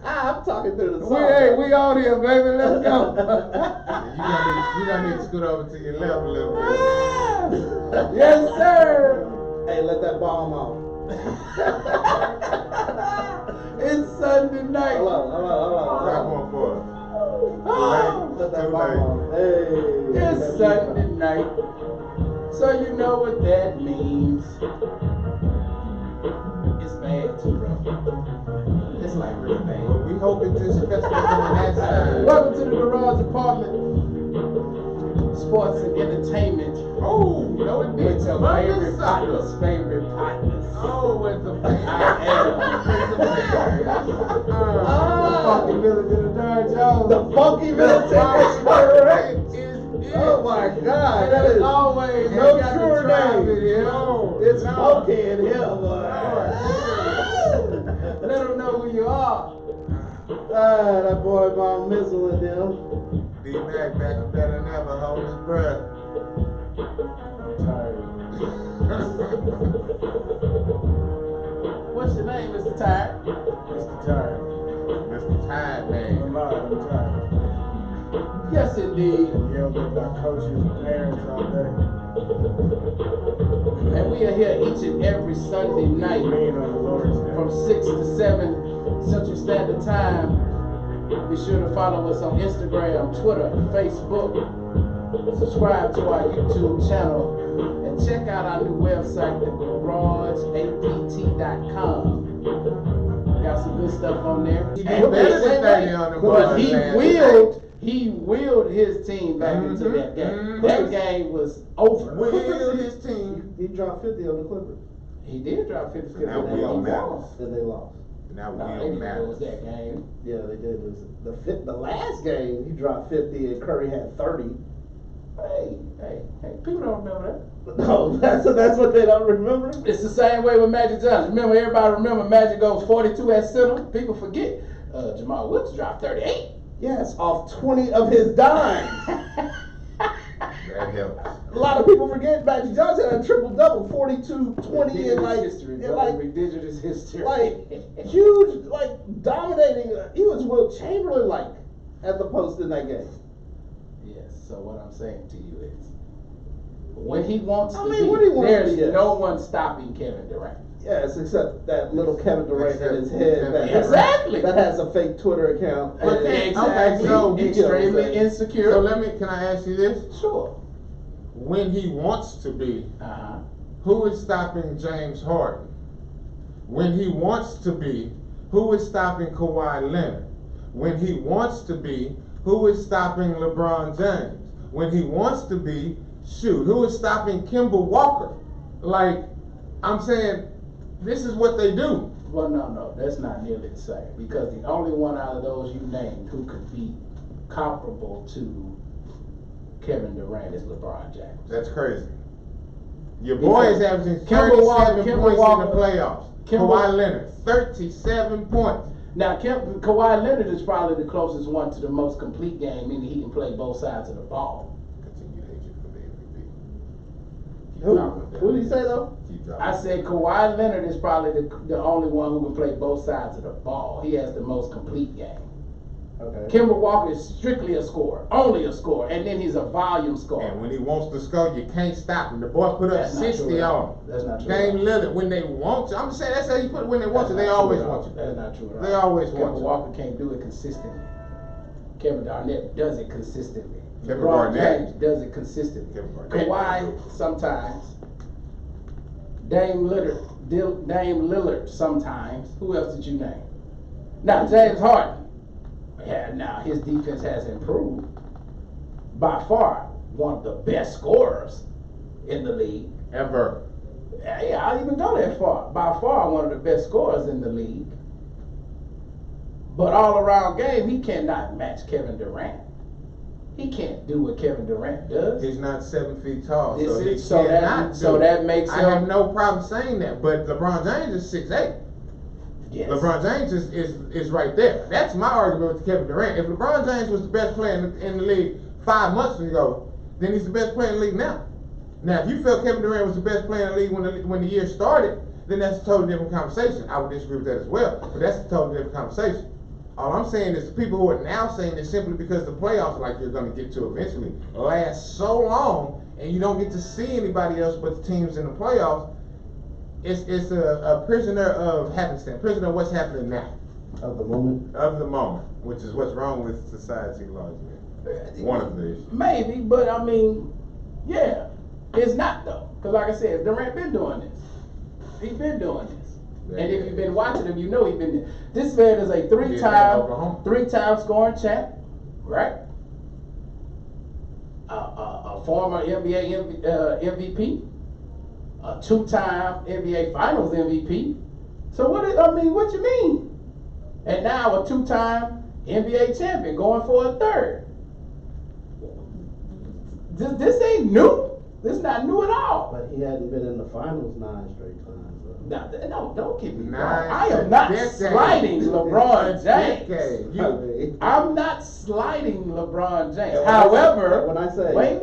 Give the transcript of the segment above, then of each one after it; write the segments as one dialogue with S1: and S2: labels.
S1: I'm talking through the song.
S2: We out here, baby. Let's go.
S3: You gonna need to scoot over to your left a little bit.
S2: Yes, sir.
S1: Hey, let that bomb out.
S2: It's Sunday night.
S1: Hello.
S3: Drop one for us.
S1: Let that
S3: Too
S1: bomb
S3: late.
S1: out. Hey.
S2: It's Sunday night. So you know what that means. It's bad too, bro. It's like real bad.
S3: Well, we hope it just festers on that side.
S2: Welcome to the Garage Apartment. Sports and entertainment.
S3: Oh, no, it did.
S2: With your favorite partners.
S3: Oh, with the
S2: I am. Fucking military Darn Jones.
S1: The funky military spirit. Oh my God, that is
S2: always
S1: no
S2: got
S1: true
S2: the drive
S1: name.
S2: in here.
S1: It's funky in here, boy.
S2: Let them know who you are.
S1: That boy Mount Missile in them.
S3: D-Mac back better than ever, holding his breath.
S2: What's your name, Mr. Tire?
S3: Mr. Tired Man.
S2: Yes, indeed.
S4: Yelled at by coaches and parents all day.
S2: And we are here each and every Sunday night
S4: Being on the Lord's Day.
S2: from 6 to 7 Central Standard Time. Be sure to follow us on Instagram, Twitter, Facebook. Subscribe to our YouTube channel. And check out our new website, thegarageapt.com. Got some good stuff on there.
S3: He did better than 30 on the board,
S2: But
S3: man.
S2: he willed his team back into that game. That game was over.
S3: Will his team.
S1: He dropped 50 on the Clippers.
S2: He did drop 50.
S3: Now
S2: and
S3: we
S2: he
S3: on that.
S2: lost.
S1: Then they lost.
S3: Now
S2: No, they
S3: we
S2: didn't
S3: don't
S2: lose
S3: matter.
S2: that game.
S1: Yeah, they did lose it. The last game, he dropped 50 and Curry had 30.
S2: Hey, people don't remember that.
S1: No, that's what they don't remember.
S2: It's the same way with Magic Johnson. Remember, everybody remember Magic goes 42 at center. People forget. Jamal Wilkes dropped 38.
S1: Yes, off 20 of his dimes.
S3: That helps.
S1: A lot of people forget Magic Johnson had a triple-double, 42, 20, and like,
S2: history,
S1: and
S2: bro.
S1: like,
S2: Ridiculous history.
S1: like huge, like dominating. He was Wilt Chamberlain-like at the post in that game.
S2: Yes, so what I'm saying to you is, when he wants to
S1: when he
S2: be,
S1: wants to
S2: there's
S1: be, yes.
S2: no one stopping Kevin Durant.
S1: Yes, except that little Kevin Durant in his
S3: Except-
S1: head that
S2: Exactly.
S1: that has a fake Twitter account.
S3: But
S1: and-
S3: then-
S2: Exactly.
S3: okay, so-
S2: Extremely insecure.
S3: So can I ask you this?
S2: Sure.
S3: When he wants to be,
S2: Uh-huh.
S3: who is stopping James Harden? When he wants to be, who is stopping Kawhi Leonard? When he wants to be, who is stopping LeBron James? When he wants to be, who is stopping Kemba Walker? Like, I'm saying, this is what they do.
S2: Well, no, that's not nearly the same. Because the only one out of those you named who could be comparable to Kevin Durant is LeBron James.
S3: That's crazy. Your boy is averaging
S2: Kemba
S3: 37
S2: Walker-
S3: points
S2: Kemba
S3: in
S2: Walker-
S3: the playoffs.
S2: Kemba-
S3: Kawhi Leonard, 37 points.
S2: Now, Kawhi Leonard is probably the closest one to the most complete game, meaning he can play both sides of the ball.
S3: Continue to hate you for the MVP. Keep
S1: Who?
S3: dropping that.
S1: Who did he say though?
S3: Keep dropping.
S2: I said Kawhi Leonard is probably the only one who can play both sides of the ball. He has the most complete game.
S1: Okay.
S2: Kemba Walker is strictly a scorer, only a scorer, and then he's a volume scorer.
S3: And when he wants to score, you can't stop him. The boy put up
S2: That's not
S3: 60
S2: true at all.
S3: on him.
S2: That's not true
S3: Dame
S2: at all.
S3: Lillard, when they want to. I'm just saying, that's how you put it. When they want to,
S2: That's
S3: they
S2: not
S3: always
S2: true at all.
S3: want you.
S2: That's not true at all.
S3: They always want
S2: Kemba
S3: you.
S2: Walker can't do it consistently. Kevin Garnett does it consistently.
S3: Kevin
S2: LeBron
S3: Garnett.
S2: James does it consistently.
S3: Kevin Garnett.
S2: Kawhi sometimes. Dame Lillard sometimes. Who else did you name? Now James Harden. Yeah, now his defense has improved. By far, one of the best scorers in the league.
S3: Ever.
S2: Yeah, I'll even go that far. By far, one of the best scorers in the league. But all around game, he cannot match Kevin Durant. He can't do what Kevin Durant does.
S3: He's not 7 feet tall,
S2: This
S3: so he
S2: is- so that-
S3: cannot
S2: so
S3: do
S2: that
S3: it.
S2: makes
S3: I
S2: him-
S3: have no problem saying that, but LeBron James is 6'8".
S2: Yes.
S3: LeBron James is right there. That's my argument with Kevin Durant. If LeBron James was the best player in the league 5 months ago, then he's the best player in the league now. Now, if you felt Kevin Durant was the best player in the league when the year started, then that's a totally different conversation. I would disagree with that as well, but that's a totally different conversation. All I'm saying is the people who are now saying this simply because the playoffs, like you're going to get to eventually, last so long, and you don't get to see anybody else but the teams in the playoffs. It's a prisoner of happenstance, prisoner of what's happening now,
S1: Of the moment.
S3: of the moment, which is what's wrong with society largely. One of the issues.
S2: Maybe, but I mean, yeah, it's not though. Because like I said, Durant been doing this. He's been doing this. And if you've been watching him, you know he's been. This man is a
S3: Oklahoma.
S2: three-time scoring champ, right? A former NBA MVP, a two-time NBA Finals MVP. So what you mean? And now a two-time NBA champion going for a third. This ain't new. This is not new at all.
S1: But he hadn't been in the finals 9 straight times.
S2: No, don't get me wrong.
S3: Nine
S2: I am not
S3: decades.
S2: slighting LeBron
S3: A
S2: James.
S3: decade. You-
S2: I'm not slighting LeBron James.
S1: Yeah,
S2: However,
S1: when I say-
S2: wait.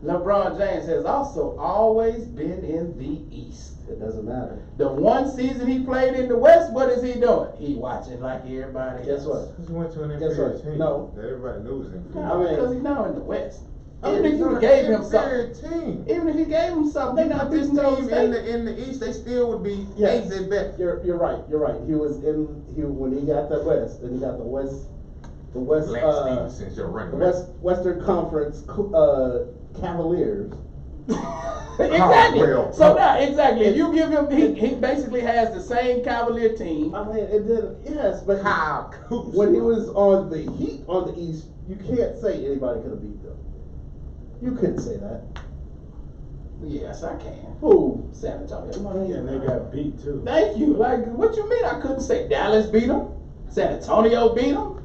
S2: LeBron James has also always been in the East.
S1: It doesn't matter.
S2: The one season he played in the West, what is he doing? He watching like everybody
S1: Guess
S2: else.
S1: what?
S3: Because he went to an
S1: Guess
S3: inferior
S1: what?
S3: team
S1: No.
S3: that everybody knew was inferior.
S2: No,
S1: I mean-
S2: because he's now in the West.
S3: I mean,
S2: Even if
S3: it's
S2: you
S3: not
S2: gave
S3: an
S2: him something,
S3: inferior team.
S2: even if he gave him something, they not
S3: This
S2: beating Golden
S3: team
S2: State.
S3: in the East, they still would be
S1: Yes.
S3: eighth at best.
S1: You're right. He was when he got the West, and he got the West,
S3: Lance Stevenson's your running back.
S1: Western Conference Cavaliers.
S2: Exactly.
S3: Real.
S2: So now, exactly. If you give him, he basically has the same Cavalier team.
S1: I mean, it did. Yes, but
S3: Kyle Kuzma.
S1: when he was on the Heat on the East, you can't say anybody could have beat them. You couldn't say that.
S2: Yes, I can.
S1: Who?
S2: San Antonio.
S4: Yeah, and they got beat too.
S2: Thank you. Like, what you mean? I couldn't say Dallas beat them. San Antonio beat them.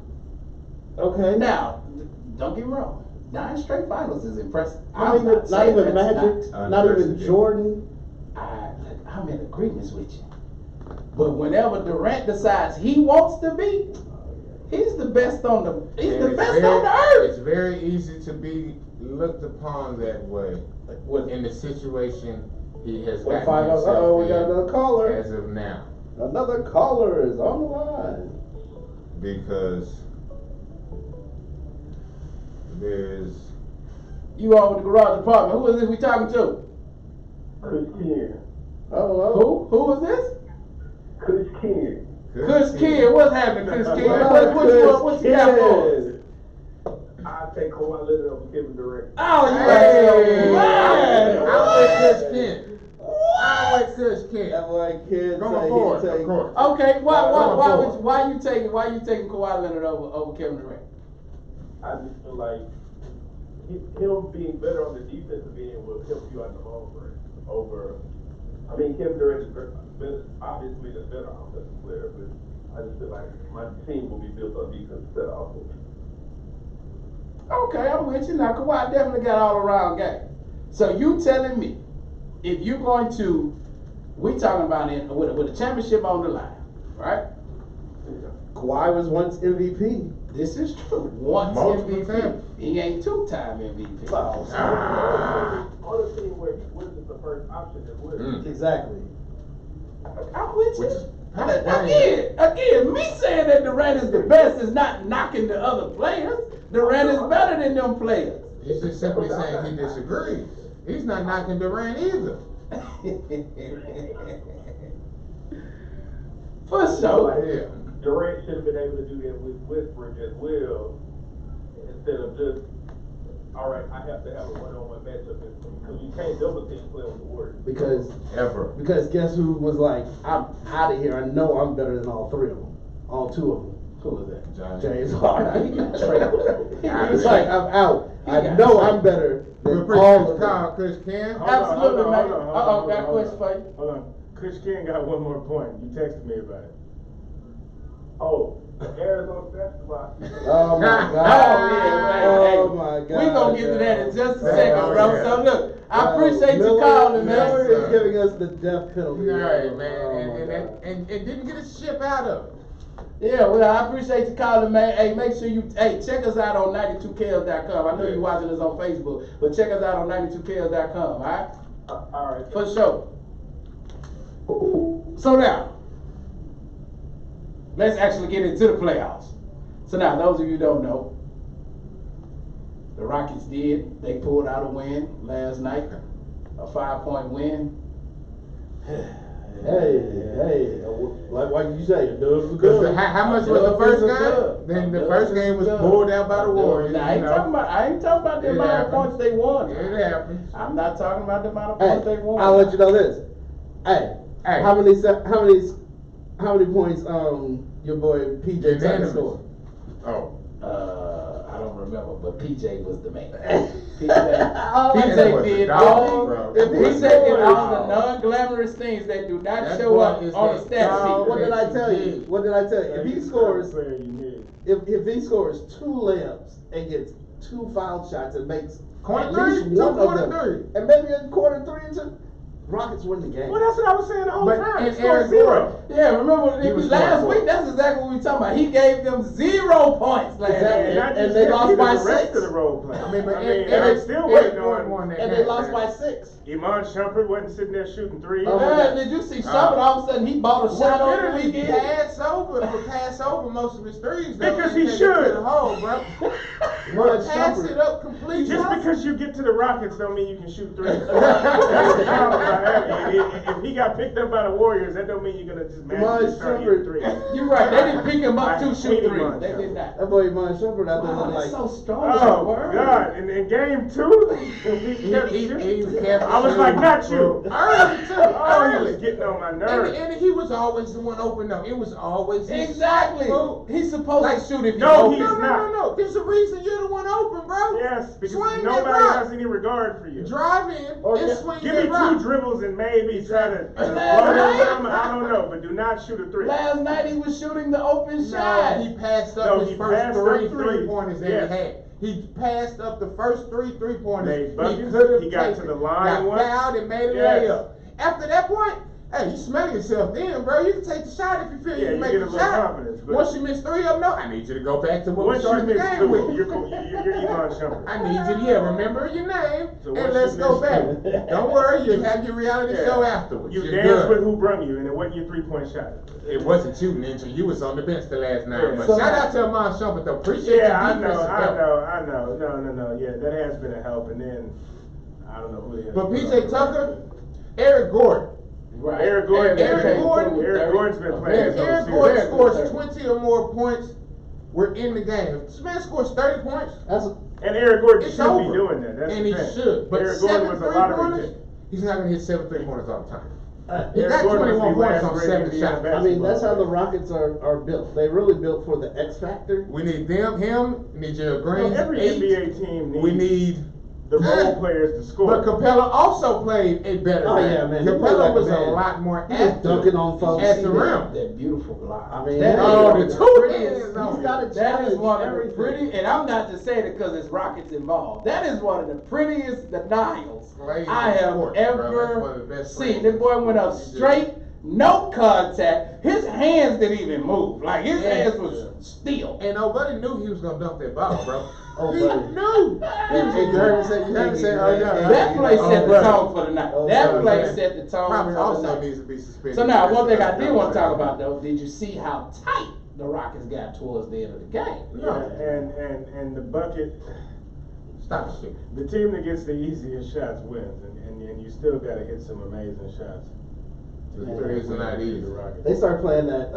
S1: Okay.
S2: Now, don't get me wrong. 9 straight finals is impressive.
S1: Not even
S2: saying that's
S1: Magic.
S3: not
S1: Not even
S3: unprecedented.
S1: Jordan.
S2: I'm in agreement with you. But whenever Durant decides he wants to be, he's the best on the. He's
S3: And
S2: the
S3: it's
S2: best
S3: very-
S2: on the earth.
S3: It's very easy to be looked upon that way
S1: With
S3: in the situation he has
S1: With
S3: gotten
S1: 5-0.
S3: himself
S1: Oh, we
S3: in
S1: got another caller.
S3: as of now.
S1: Another caller is on the line.
S3: Because there's
S2: You on with the garage department. Who is this we talking to?
S5: Chris King.
S1: Hello.
S2: Who is this?
S5: Chris King.
S2: Chris Kidd. What's happening, Chris Kidd? What you got for us?
S5: I take Kawhi Leonard over Kevin Durant.
S2: Oh, you
S3: Hey,
S2: man.
S3: I'm with Chris Kent. I'm with Chris
S1: That
S3: Kent.
S1: boy kid
S3: Going
S1: say
S3: forward,
S1: he
S3: of
S1: take.
S3: course.
S2: Okay,
S3: Going
S2: why you taking Kawhi Leonard over Kevin Durant?
S5: I just feel like him being better on the defensive end will help you out the long run. I mean, Kevin Durant is obviously the better offensive player, but I just feel like my team will be built on defense instead of offense.
S2: Okay, I'm with you now. Kawhi definitely got all around game. So you telling me if you're going to, we talking about it with a championship on the line, right?
S1: Kawhi was once MVP.
S2: This is true. Once
S3: Multiple
S2: MVP.
S3: times.
S2: He ain't 2-time MVP.
S1: Oh,
S5: On a team where he wasn't the first option as well.
S1: exactly.
S2: I'm with
S3: Which
S2: you.
S3: is-
S2: Again, me saying that Durant is the best is not knocking the other players. Durant is better than them players.
S3: He's just simply saying he disagrees. He's not knocking Durant either.
S2: For sure.
S3: Yeah.
S5: Durant should have been able to do that with Westbrook as well, instead of just, all right, I have to have a one-on-one matchup because you can't double team play on the Warriors.
S1: Because guess who was like, I'm out of here. I know I'm better than all 3 of them, all 2 of them.
S2: Who was that?
S1: James Harden.
S2: He got traded.
S1: It's like I'm out.
S2: He
S1: I
S2: got
S1: know
S2: traded.
S1: I'm better
S3: We
S1: than
S3: appreciate
S1: all
S3: the
S1: of them.
S3: call, Chris Ken.
S2: Absolutely, man.
S4: Hold on,
S2: Uh-oh, got a
S4: hold
S2: question for you.
S4: Hold on. Chris King got one more point. You texted me about it.
S5: Oh, Arizona basketball.
S1: Oh my
S2: Oh,
S1: God.
S2: yeah,
S1: Oh
S2: man.
S1: my God.
S2: We gonna get to that in just a
S3: Yeah.
S2: second,
S3: Oh,
S2: bro.
S3: yeah.
S2: So look, I
S1: Wow,
S2: appreciate you
S1: Miller-
S2: calling,
S1: Miller
S2: man.
S3: Yes,
S1: is
S3: sir.
S1: giving us the death penalty.
S3: All right,
S1: Oh,
S3: man.
S1: my God.
S3: And didn't get a ship out of it.
S2: Yeah, well, I appreciate you calling, man. Hey, make sure you, check us out on 92kels.com. I know you're watching us on Facebook, but check us out on 92kels.com, all right?
S5: All right.
S2: For sure. So now, Let's actually get into the playoffs. So now, those of you who don't know, the Rockets they pulled out a win last night, a 5-point win.
S1: Hey, like you say, the Dubs was
S3: Because
S1: good.
S3: how much was the first game?
S2: Good.
S3: Then the
S2: Dubs
S3: first
S2: is
S3: game was
S2: good.
S3: pulled out by the Warriors.
S2: Now, I ain't talking about the
S3: It
S2: amount of
S3: happens.
S2: points they won.
S3: It happens.
S2: I'm not talking about the amount of
S1: Hey,
S2: points they won.
S1: I'll let you know this. Hey,
S3: Hey.
S1: how many points your boy PJ Tucker
S3: Unanimous.
S1: scored?
S3: Oh.
S2: I don't remember, but PJ was the man. PJ
S1: Oh,
S3: That
S2: PJ
S3: was
S2: did
S3: a dog,
S2: all.
S3: bro.
S1: If
S2: PJ
S1: he
S2: did all
S1: scored-
S2: the non-glamorous things that do not
S3: That
S2: show
S3: boy
S2: up
S3: is
S2: on the
S3: that
S2: stat
S3: dog.
S2: sheet.
S1: What did I
S3: Yes,
S1: tell
S3: he
S1: you?
S3: did.
S1: What did I tell you? If he scores,
S4: Player you need.
S1: if he scores 2 layups and gets 2 foul shots and makes
S3: Corner
S1: at
S3: three?
S1: least
S3: Two
S1: one
S3: corner
S1: of them,
S3: three.
S1: and maybe a quarter 3 into Rockets win the game.
S4: Well, that's what I was saying the whole
S3: But
S4: time.
S3: and
S4: He scored
S3: Eric
S4: 0.
S3: Gordon.
S2: Yeah, remember
S3: He was
S2: last
S3: smart.
S2: week? That's exactly what we talking about. He gave them 0 points last
S1: Exactly.
S2: week.
S4: Not
S1: And
S4: just
S1: they
S4: him,
S1: lost
S4: he
S1: by
S4: did the rest
S1: 6.
S4: of the role players.
S3: I mean, but
S4: I'm
S3: Eric
S4: still
S3: Eric
S4: waiting
S3: Gordon
S4: on.
S3: won that
S1: And
S3: game.
S1: they lost by 6.
S4: Iman Shumpert wasn't sitting there shooting threes.
S1: Oh, my
S2: Man,
S1: God.
S2: did you see Shumpert all of a sudden he bought a shot
S3: Well,
S2: on the
S3: literally
S2: weekend?
S3: pass over most of his threes. though,
S4: Because
S3: and
S4: he
S3: take it
S4: should.
S3: to the hole, bro.
S1: Mud
S3: Pass
S1: Shumpert.
S3: it up completely.
S4: Just because you get to the Rockets don't mean you can shoot threes. That's the problem about that. If he got picked up by the Warriors, that don't mean you're gonna just magically start hitting threes.
S2: You're right. They didn't pick him up
S4: I
S2: to shoot
S4: hate
S2: threes.
S4: Iman
S2: They
S4: Shumpert.
S2: did not.
S1: That boy Iman Shumpert out there
S2: Wow,
S1: look
S2: that's
S1: like
S2: so strong.
S4: Oh
S2: Word.
S4: God! In game 2,
S3: He kept
S4: I was like, not you.
S3: Early too.
S4: Oh, he
S3: Early.
S4: was getting on my
S3: And,
S4: nerves.
S3: and he was always the one open though. It was always his
S2: Exactly.
S3: shot, bro.
S2: He's supposed
S3: Like,
S2: to shoot if
S4: no,
S2: he's
S4: he's
S2: open.
S3: No. There's a reason you're the one open, bro.
S4: Yes, because
S3: Swing that
S4: nobody
S3: rock.
S4: has any regard for you.
S3: Drive in
S1: Or
S3: and
S1: get-
S3: swing
S4: Give
S3: that
S4: me
S3: rock.
S4: 2 dribbles and maybe try to blow
S2: Right.
S4: them. I don't know, but do not shoot a 3.
S2: Last night he was shooting the open
S3: No,
S2: shot.
S3: he passed up
S4: No,
S3: his
S4: he
S3: first
S4: passed up
S3: three
S4: threes.
S3: three-pointers that
S4: Yes.
S3: he had. He passed up the first 3-pointers.
S4: Made buckets.
S3: could have
S4: He got
S3: taken.
S4: to the line
S3: Got
S4: once.
S3: fouled and made a
S4: Yes.
S3: layup. After that point, hey, you smell yourself then, bro. You can take the shot if you feel
S4: Yeah,
S3: you
S4: you
S3: can make
S4: get a
S3: the
S4: little
S3: shot.
S4: confidence, but-
S3: Once you miss 3 of them, no, I need you to go back to what we
S4: Once you
S3: started the
S4: miss
S3: game
S4: 2,
S3: with.
S4: you're Iman Shumpert.
S3: I need you to, yeah, remember your name,
S4: So
S3: and
S4: once
S3: let's
S4: you
S3: go
S4: miss
S3: back.
S4: two-
S3: Don't worry, you'll have your reality
S4: Yeah.
S3: show afterwards.
S4: You
S3: You're
S4: danced
S3: good.
S4: with who brung you, and it wasn't your 3-point shot.
S3: It wasn't you, Ninja. You was on the bench the last 9
S4: Yeah.
S3: months.
S1: So-
S3: Shout out to Amon Shumpert, though. Appreciate
S4: Yeah,
S3: your
S4: I know.
S3: defensive help.
S4: No. Yeah, that has been a help, and then I don't know who the hell.
S3: But PJ Tucker, Eric Gordon.
S2: Right.
S4: Eric Gordon.
S3: Eric Gordon-
S4: Eric Gordon's been playing.
S3: If
S4: his
S3: Eric
S4: whole
S3: Gordon
S4: series.
S3: scores 20 or more points, we're in the game. If this man scores 30 points,
S1: That's
S4: And Eric Gordon
S3: it's
S4: should
S3: over.
S4: be doing that. That's
S3: and
S4: the
S3: he
S4: thing.
S3: should. But
S4: Eric Gordon
S3: 7
S4: was a lottery
S3: three-pointers,
S4: pick.
S3: he's not going to hit 7 3-pointers all the time. He
S4: Eric
S3: got
S4: Gordon was
S3: 21
S4: the
S3: points
S4: last
S3: on
S4: great
S3: 7
S4: Indiana
S3: shots.
S1: I mean, that's how the
S4: basketball
S1: Rockets are built. They really built for the X factor.
S3: We need him, we need Gerald
S4: player.
S3: Green.
S4: Well, every
S3: 8.
S4: NBA team needs
S3: We need.
S4: the role players to score.
S3: But Capella also played a better
S1: Oh,
S3: game.
S1: yeah, man. He played
S3: Capella
S1: like a
S3: was a
S1: man.
S3: lot more
S1: He was
S3: active.
S1: dunking on folks.
S3: At the rim.
S2: That beautiful block.
S1: I mean,
S2: that
S3: Oh,
S2: is
S3: the
S2: the
S3: two
S2: prettiest.
S3: hands on
S1: He's got
S3: it.
S1: a
S2: That is
S1: challenge
S2: one of the
S1: everything.
S2: pretty, and I'm not just saying it because it's Rockets involved. That is one of the prettiest denials
S3: Plays
S2: I
S3: in
S2: have
S3: sports, bro. That's one
S2: ever
S3: of the best
S2: seen.
S3: plays
S2: That
S3: in
S2: boy went up
S3: sports. He
S2: straight, no contact. His hands didn't even move. Like his
S3: Yeah.
S2: hands was still.
S3: And nobody knew he was gonna dunk that ball, bro.
S1: Oh,
S3: he
S1: buddy.
S3: knew.
S1: You heard him say, oh, yeah.
S2: That play set the
S3: brother.
S2: tone for the night.
S1: Oh,
S2: That
S1: brother.
S2: play set the tone
S3: Probably
S2: for the
S3: also
S2: night.
S3: needs to be suspended.
S2: So now, one thing I
S3: That's
S2: did want to talk
S3: what I'm
S2: about though, did you see how tight the Rockets got towards the end of the game?
S4: Yeah, and the bucket,
S3: saying. Stop shooting.
S4: the team that gets the easiest shots wins, and you still got to hit some amazing shots. to
S1: Yeah.
S4: clear
S3: It's
S4: the
S3: not
S4: win
S3: easy.
S4: for the Rockets.
S1: They start playing that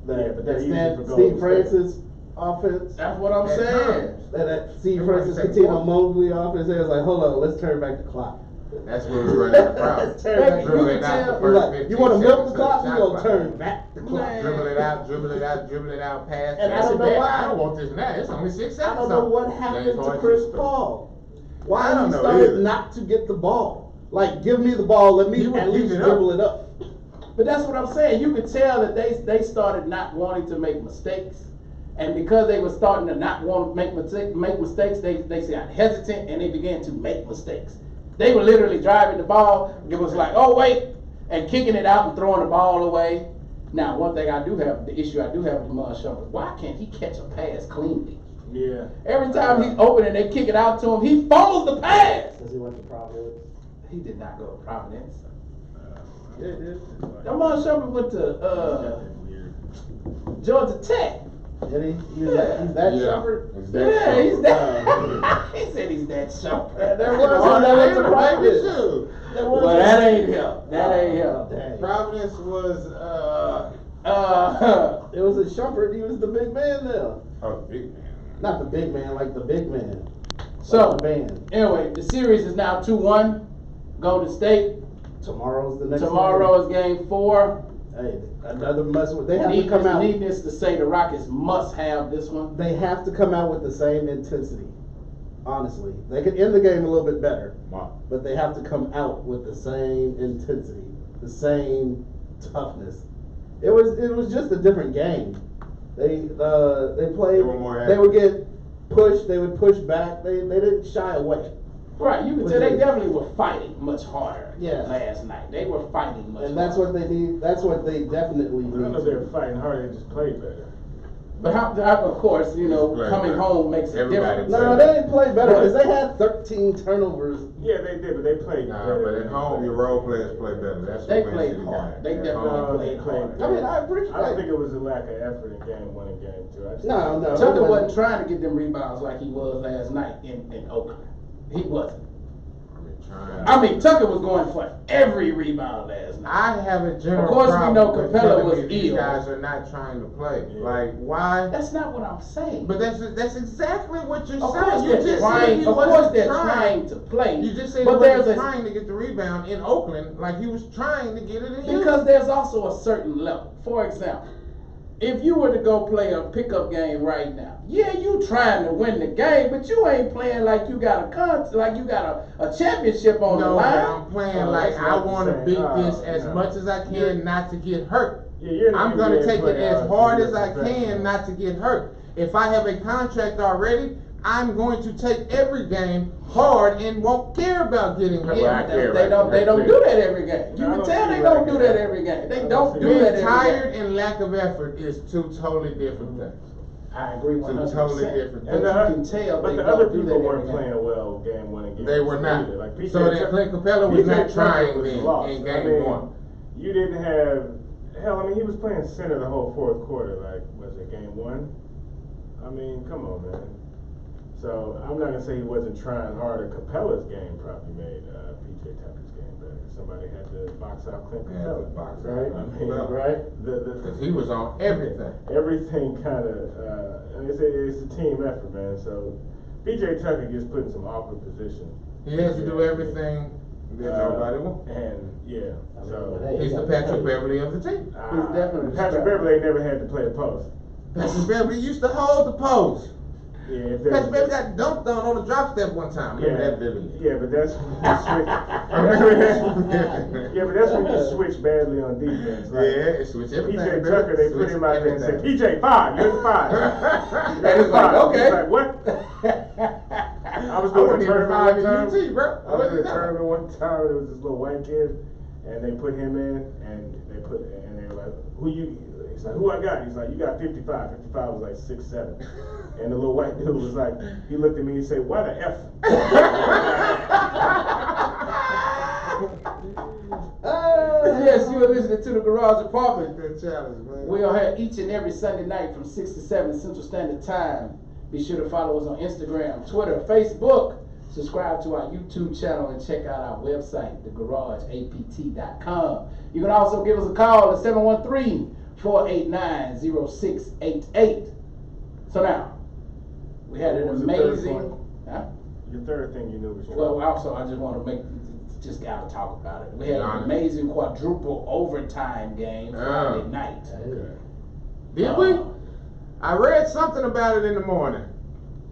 S4: Yeah, but they're easy for Golden
S1: Steve
S4: State.
S1: Francis offense.
S2: That's what I'm
S3: At
S2: saying.
S3: times.
S1: That Steve
S3: Everybody
S1: Francis
S3: say
S1: Catino
S3: four.
S1: Mobley offense. They was like, hold on, let's turn back the clock.
S3: That's where we run out of problems.
S1: Let's turn back the
S2: You
S3: Dribbling
S2: can
S3: out the
S2: tell-
S1: He's
S3: first
S1: like,
S3: 15
S1: you want to milk the
S3: seconds of
S1: clock?
S3: the
S1: We
S3: shot
S1: gonna
S3: clock.
S1: turn back the clock.
S2: Man.
S3: Dribble it out, dribble it out, dribble it out, pass.
S1: And I
S3: That's
S1: don't know
S3: bad.
S1: why.
S3: I don't want this now. It's only 6 seconds.
S1: I don't know what
S3: James
S1: happened to
S3: Harden
S1: Chris
S3: just-
S1: Paul.
S3: I
S1: Why
S3: don't
S1: he
S3: know
S1: started
S3: either.
S1: not to get the ball? Like, give me the ball. Let
S3: He
S1: me
S3: was
S1: at least
S3: giving up.
S1: dribble it up.
S2: But that's what I'm saying. You could tell that they started not wanting to make mistakes. And because they were starting to not want to make mistakes, they got hesitant and they began to make mistakes. They were literally driving the ball. It was like, oh wait, and kicking it out and throwing the ball away. Now, one thing the issue I do have with Iman Shumpert, why can't he catch a pass cleanly?
S4: Yeah.
S2: Every time he's open and they kick it out to him, he fumbles the pass.
S1: Because he went to Providence.
S2: He did not go to Providence.
S1: Yeah, he did.
S2: Iman Shumpert went to
S4: Weird.
S2: Georgia Tech.
S1: And he's that
S3: Yeah.
S1: Shumpert?
S3: It's that
S2: Yeah,
S3: short.
S2: he's that. He said he's that Shumpert.
S1: There was
S3: Oh,
S1: one that went to
S3: Atlanta, baby,
S1: Providence.
S3: shoot.
S2: Well, that ain't him. That ain't him.
S1: Dang.
S3: Providence was
S1: It was a Shumpert, he was the big man there.
S3: oh, big man.
S1: Not the big man, like the big man.
S2: So,
S1: Like the band.
S2: anyway, the series is now 2-1. Golden State.
S1: Tomorrow's the next
S2: Tomorrow is game 4.
S1: game. Hey, another must. They have to come out.
S2: Needless to say, the Rockets must have this one.
S1: They have to come out with the same intensity. Honestly, they could end the game a little bit better, but they have to come out with the same intensity, the same toughness. It was just a different game. They played.
S3: They were more
S1: They would get pushed. They would push back. They didn't shy away.
S2: Right, you can
S1: Was
S2: tell they
S1: it-
S2: definitely were fighting much harder
S1: Yeah.
S2: last night. They were fighting much
S1: And that's
S2: harder.
S1: what they need. That's what they definitely
S4: I don't know
S1: need.
S4: if they were fighting hard, they just played better.
S2: But how, of course, you know,
S3: Right,
S2: coming
S3: right.
S2: home makes a
S3: Everybody
S2: difference.
S1: No, they didn't play better because they had 13 turnovers.
S4: Yeah, they did, but they played
S3: Nah,
S4: better.
S3: but at home, your role players play better. That's
S2: They
S3: what
S2: played
S3: makes it
S2: hard.
S3: game.
S2: They
S3: At
S2: definitely
S3: home.
S2: played hard.
S1: I mean, I appreciate
S4: I don't
S1: that.
S4: think it was a lack of effort in game 1 and game 2. I just
S1: No.
S2: Tucker wasn't trying to get them rebounds like he was last night in Oakland. He wasn't. I mean, Tucker was going for every rebound last night.
S3: I have a general
S2: Of course we
S3: problem
S2: know
S3: with
S2: Capella
S3: telling
S2: was
S3: me these
S2: ill.
S3: guys are not trying to play.
S4: Yeah.
S3: Like, why?
S2: That's not what I'm saying.
S3: But that's exactly what you're
S2: Of
S3: saying.
S2: course
S3: You
S2: they're
S3: just said
S2: trying.
S3: he
S2: Of course
S3: wasn't
S2: they're trying to play.
S3: You just said
S2: but
S3: he
S2: there's
S3: wasn't
S2: a
S3: trying to get the rebound in Oakland like he was trying to get it in Houston.
S2: because there's also a certain level. For example, if you were to go play a pickup game right now, yeah, you trying to win the game, but you ain't playing like you got a championship on the
S3: No, but
S2: line.
S3: I'm playing
S4: Oh,
S3: like
S4: that's
S3: I
S4: not the
S3: want to
S4: same.
S3: beat
S4: Oh,
S3: this as
S4: no.
S3: much as I can not to get hurt.
S4: Yeah, you're in the
S3: I'm going to
S4: NBA
S3: take it as
S4: playoffs,
S3: hard
S4: you're
S3: as I
S4: professional.
S3: can not to get hurt. If I have a contract already, I'm going to take every game hard and won't care about getting hurt.
S2: Yeah, they don't do that every game. You
S4: No, I
S2: can
S4: don't
S2: tell
S4: see
S2: they
S4: that
S2: don't do
S4: every
S2: that
S4: game.
S2: every game. They
S4: I don't
S2: don't
S4: see
S2: do
S4: that.
S2: that
S3: Being
S2: every
S3: tired
S2: game.
S3: and lack of effort is two totally different things.
S2: I agree 100%.
S3: totally different
S2: But
S3: things.
S2: you can tell
S4: but
S2: they
S4: the
S2: don't
S4: other
S2: do
S4: people
S2: that
S4: weren't
S2: every game.
S4: playing well game 1 and game 2.
S3: They were not.
S4: either. Like PJ
S3: So then Clint Capella was not
S4: Tucker
S3: trying
S4: was
S3: then
S4: lost.
S3: in
S4: I
S3: game
S4: mean,
S3: 1.
S4: You didn't have hell. I mean, he was playing center the whole 4th quarter. Like, was it game 1? I mean, come on, man. So I'm not gonna say he wasn't trying harder. Capella's game probably made PJ Tucker's game better. Somebody had to box out Clint
S3: Had
S4: Capella,
S3: to box out
S4: right?
S3: Clint
S4: I mean,
S3: Capella.
S1: Right?
S3: Because he was on everything.
S4: Everything kind of, it's a team effort, man. So PJ Tucker gets put in some awkward positions.
S3: He has to do everything that nobody wants.
S4: And yeah, so
S3: He's the Patrick Beverly of the team.
S2: He's definitely
S4: Patrick Beverly ain't never had to play a post.
S3: Patrick Beverly used to hold the post.
S4: Yeah, if there
S3: Patrick
S4: was-
S3: Beverly got dunked on a drop step one time. Remember that vividly.
S4: Yeah, but that's when you switch. Yeah, but that's when you switch badly on defense. Like,
S3: Yeah, it switched everything.
S4: PJ
S3: baby.
S4: Tucker, they put
S3: Switched
S4: him out there and said,
S3: everything.
S4: PJ, 5, you're the 5.
S2: And
S4: You're
S2: it's
S4: the
S2: like,
S4: 5.
S2: okay.
S4: He's like, what? I was doing a
S3: wasn't even
S4: tournament
S3: five
S4: one
S3: in
S4: time.
S3: UT, bro.
S4: I was in a tournament one time. There was this little white kid, and they put him in, and they were like, who you? He's like, who I got? He's like, you got 55. 55 was like 6'7". And the little white dude was like, he looked at me and said, why the F?
S2: Yes, you are listening to the Garage Apartment.
S3: Good challenge, man.
S2: We are here each and every Sunday night from 6 to 7 Central Standard Time. Be sure to follow us on Instagram, Twitter, Facebook. Subscribe to our YouTube channel and check out our website, thegarageapt.com. You can also give us a call at 713-489-0688. So now, we had an
S4: What was the third
S2: amazing...
S4: point?
S2: Huh?
S4: Your third thing you knew was
S2: Well, also, I just want to just gotta talk about it. We had an
S3: Giannis.
S2: amazing quadruple overtime game Friday night.
S3: Did we? I read something about it in the morning.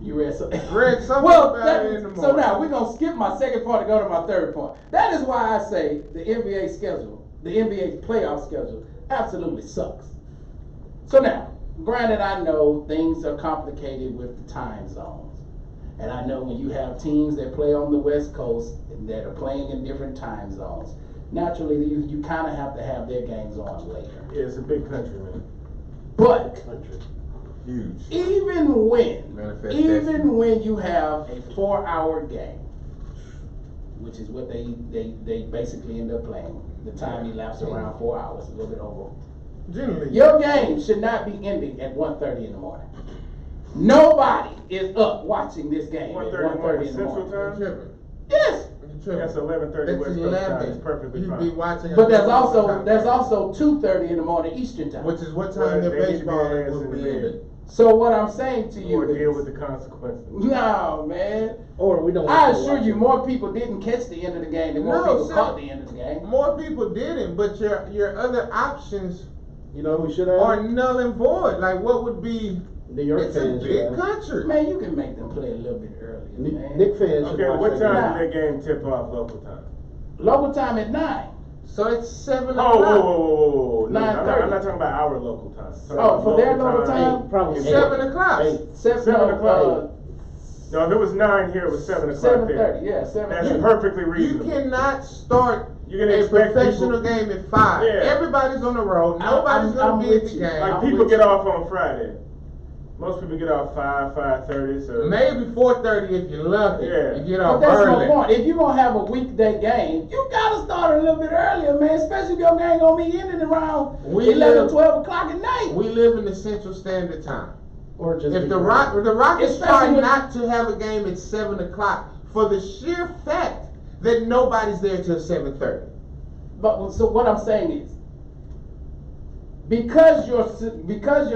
S2: You read something?
S3: Read something
S2: Well,
S3: about it in the morning.
S2: so now we're gonna skip my second part and go to my third point. That is why I say the NBA schedule, the NBA playoff schedule, absolutely sucks. So now, granted, I know things are complicated with the time zones. And I know when you have teams that play on the West Coast and that are playing in different time zones, naturally you kind of have to have their games on later.
S4: Yeah, it's a big country, man.
S2: But
S3: Huge.
S2: even
S3: Manifest destiny.
S2: when you have a 4-hour game, which is what they basically end up playing, the time elapsed around 4 hours, a little bit over.
S3: Generally.
S2: Your game should not be ending at 1:30 in the morning. Nobody is up watching this game at 1:30 in the
S4: Central
S2: morning.
S3: You're
S4: Time?
S3: tripping.
S2: Yes,
S3: You're tripping.
S4: That's 11:30
S3: That's
S4: West Coast time.
S3: 11.
S4: It's perfectly
S3: You'd
S4: fine.
S3: be watching.
S2: but there's
S3: 11
S2: also 2:30 in the morning Eastern time.
S3: which is what
S4: Well,
S3: time the
S4: they need to be
S3: baseball
S4: their ass
S3: will
S4: in
S3: be
S4: the bed.
S3: ended.
S2: So what I'm saying to you
S4: Or deal
S2: is,
S4: with the consequences.
S2: no, man.
S1: Or we don't.
S2: I
S1: have to
S2: assure
S1: watch
S2: you,
S1: it.
S2: more people didn't catch the end of the game than more
S3: No,
S2: people
S3: sir.
S2: caught the end of the game.
S3: More people didn't, but your other options
S1: You know who should have?
S3: are null and void. Like what would be?
S1: New York
S3: It's a
S1: fans.
S3: big
S1: should have.
S3: country.
S2: Man, you can make them play a little bit earlier, man.
S1: Nick fans should
S4: Okay,
S1: watch
S4: what
S1: that
S4: time
S1: game.
S4: did that game tip off local time?
S2: Local time at 9.
S3: So it's 7
S4: Oh,
S3: o'clock.
S4: whoa. No,
S2: 9:30.
S4: I'm not talking about our local time. I'm talking
S2: Oh,
S4: about
S2: for their local time?
S1: Eight, probably
S3: 7 o'clock.
S4: 7 o'clock. No, if it was 9 here, it was 7 o'clock
S2: 7:30.
S4: there.
S2: Yeah, 7.
S4: That's perfectly
S3: You
S4: reasonable.
S3: cannot start
S4: You're gonna
S3: a
S4: expect
S3: professional
S4: people-
S3: game at 5.
S4: Yeah.
S3: Everybody's on the road.
S2: I'm-
S3: Nobody's
S2: I'm
S3: gonna be at
S2: with
S3: the
S2: you.
S3: game.
S4: Like
S2: I'm
S4: people
S2: with
S4: get
S2: you.
S4: off on Friday. Most people get off 5:30, so
S3: Maybe 4:30 if you're lucky.
S4: Yeah.
S3: You get
S2: But
S3: off
S2: that's
S3: early.
S2: my point. If you're gonna have a weekday game, you gotta start a little bit earlier, man. Especially if your game gonna be ending around
S3: We
S2: 11,
S3: live-
S2: 12 o'clock at night.
S3: We live in the Central Standard Time.
S1: Or just
S3: If
S1: be
S3: the
S1: ready.
S3: Rockets
S2: Especially
S3: try
S2: when-
S3: not to have a game at 7 o'clock for the sheer fact that nobody's there till 7:30.
S2: But so what I'm saying is, because your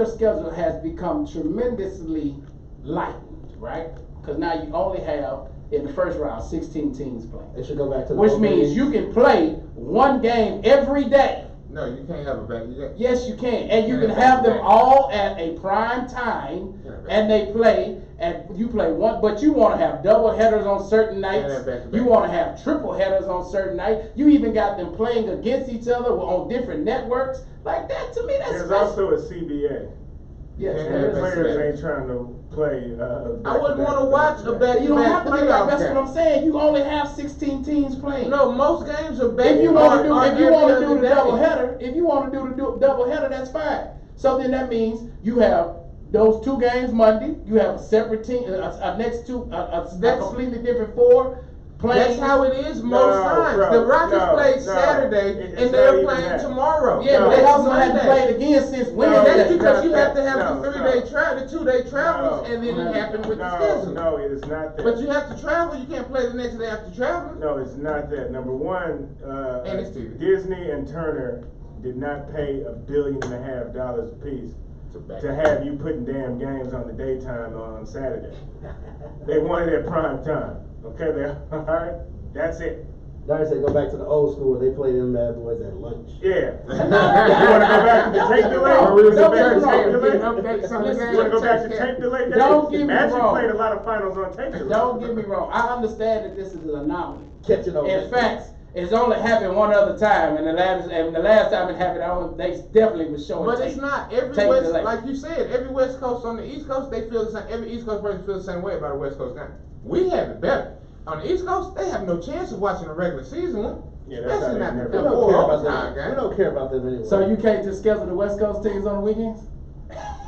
S2: schedule has become tremendously lightened, right? Because now you only have in the first round 16 teams playing,
S1: They should go back to the
S2: which
S1: old
S2: means
S1: days.
S2: you can play one game every day.
S3: No, you can't have a back. You got,
S2: Yes, you can, and you can have them all at a prime time, and they play. And you play one, but you want to have double headers on certain nights.
S3: back-to-back.
S2: You want to have triple headers on certain nights. You even got them playing against each other on different networks. Like that, to me, that's
S4: there's
S2: special.
S4: also a CBA.
S2: Yes,
S3: Yeah,
S2: there is.
S3: that's
S4: Players
S3: right.
S4: ain't trying to play.
S3: I wouldn't want to watch a back.
S2: You don't have to do that.
S3: playoff
S2: That's
S3: game.
S2: what I'm saying. You only have 16 teams playing.
S3: No, most games are back.
S2: If you want to do,
S3: are
S2: if you
S3: every
S2: want to
S3: other
S2: do the
S3: day.
S2: double header, if you want to do the double header, that's fine. So then that means you have those 2 games Monday. You have a separate team, a next 2, a
S3: That's-
S2: completely different 4 playing.
S3: That's how it is most
S4: No,
S3: times.
S4: bro,
S3: The Rockets
S4: no,
S3: played
S4: no.
S3: Saturday,
S4: It's
S3: and
S4: not
S3: they're
S4: even
S3: playing
S4: that.
S3: tomorrow.
S2: Yeah,
S4: No,
S2: but they
S3: That's
S2: also hadn't
S3: Monday.
S2: played again since
S3: That's
S2: Wednesday.
S3: because you
S4: No,
S3: have to have
S4: no,
S3: the
S4: no.
S3: 2-day travels, and then
S2: No.
S3: it happened with the
S4: No,
S3: schedule.
S4: no, it is not that.
S3: But you have to travel. You can't play the next day after traveling.
S4: No, it's not that. Number one,
S3: And it's TV.
S4: Disney and Turner did not pay $1.5 billion a piece to have you putting damn games on the daytime on Saturday. They wanted it prime time. Okay, they all right. That's it.
S1: Darius said go back to the old school. They play them bad boys at lunch.
S4: Yeah. You want to go back to the tape delay?
S2: Don't
S4: You want to go
S2: get
S4: back
S2: me
S4: to
S2: wrong.
S4: tape delay?
S3: Updates on the
S2: Listen,
S3: game.
S4: You want to go back to tape delay? days?
S2: Don't get me
S4: Magic
S2: wrong.
S4: played a lot of finals on tape delay.
S2: Don't get me wrong. I understand that this is an anomaly.
S1: Catch it on.
S2: In fact, it's only happened one other time, and the last time it happened, they definitely was showing.
S3: But
S2: tape.
S3: it's not every
S2: Tape
S3: West,
S2: delay.
S3: like you said, every West Coast on the East Coast, they feel the same. Every East Coast person feels the same way about a West Coast game. We have it better. On the East Coast, they have no chance of watching a regular season one.
S4: Yeah, that's
S3: Especially
S4: how they
S3: not
S4: never-
S1: we don't care about
S3: overtime
S1: them. We
S3: game.
S1: don't care about them anyway.
S2: So you can't just schedule the West Coast teams on the weekends?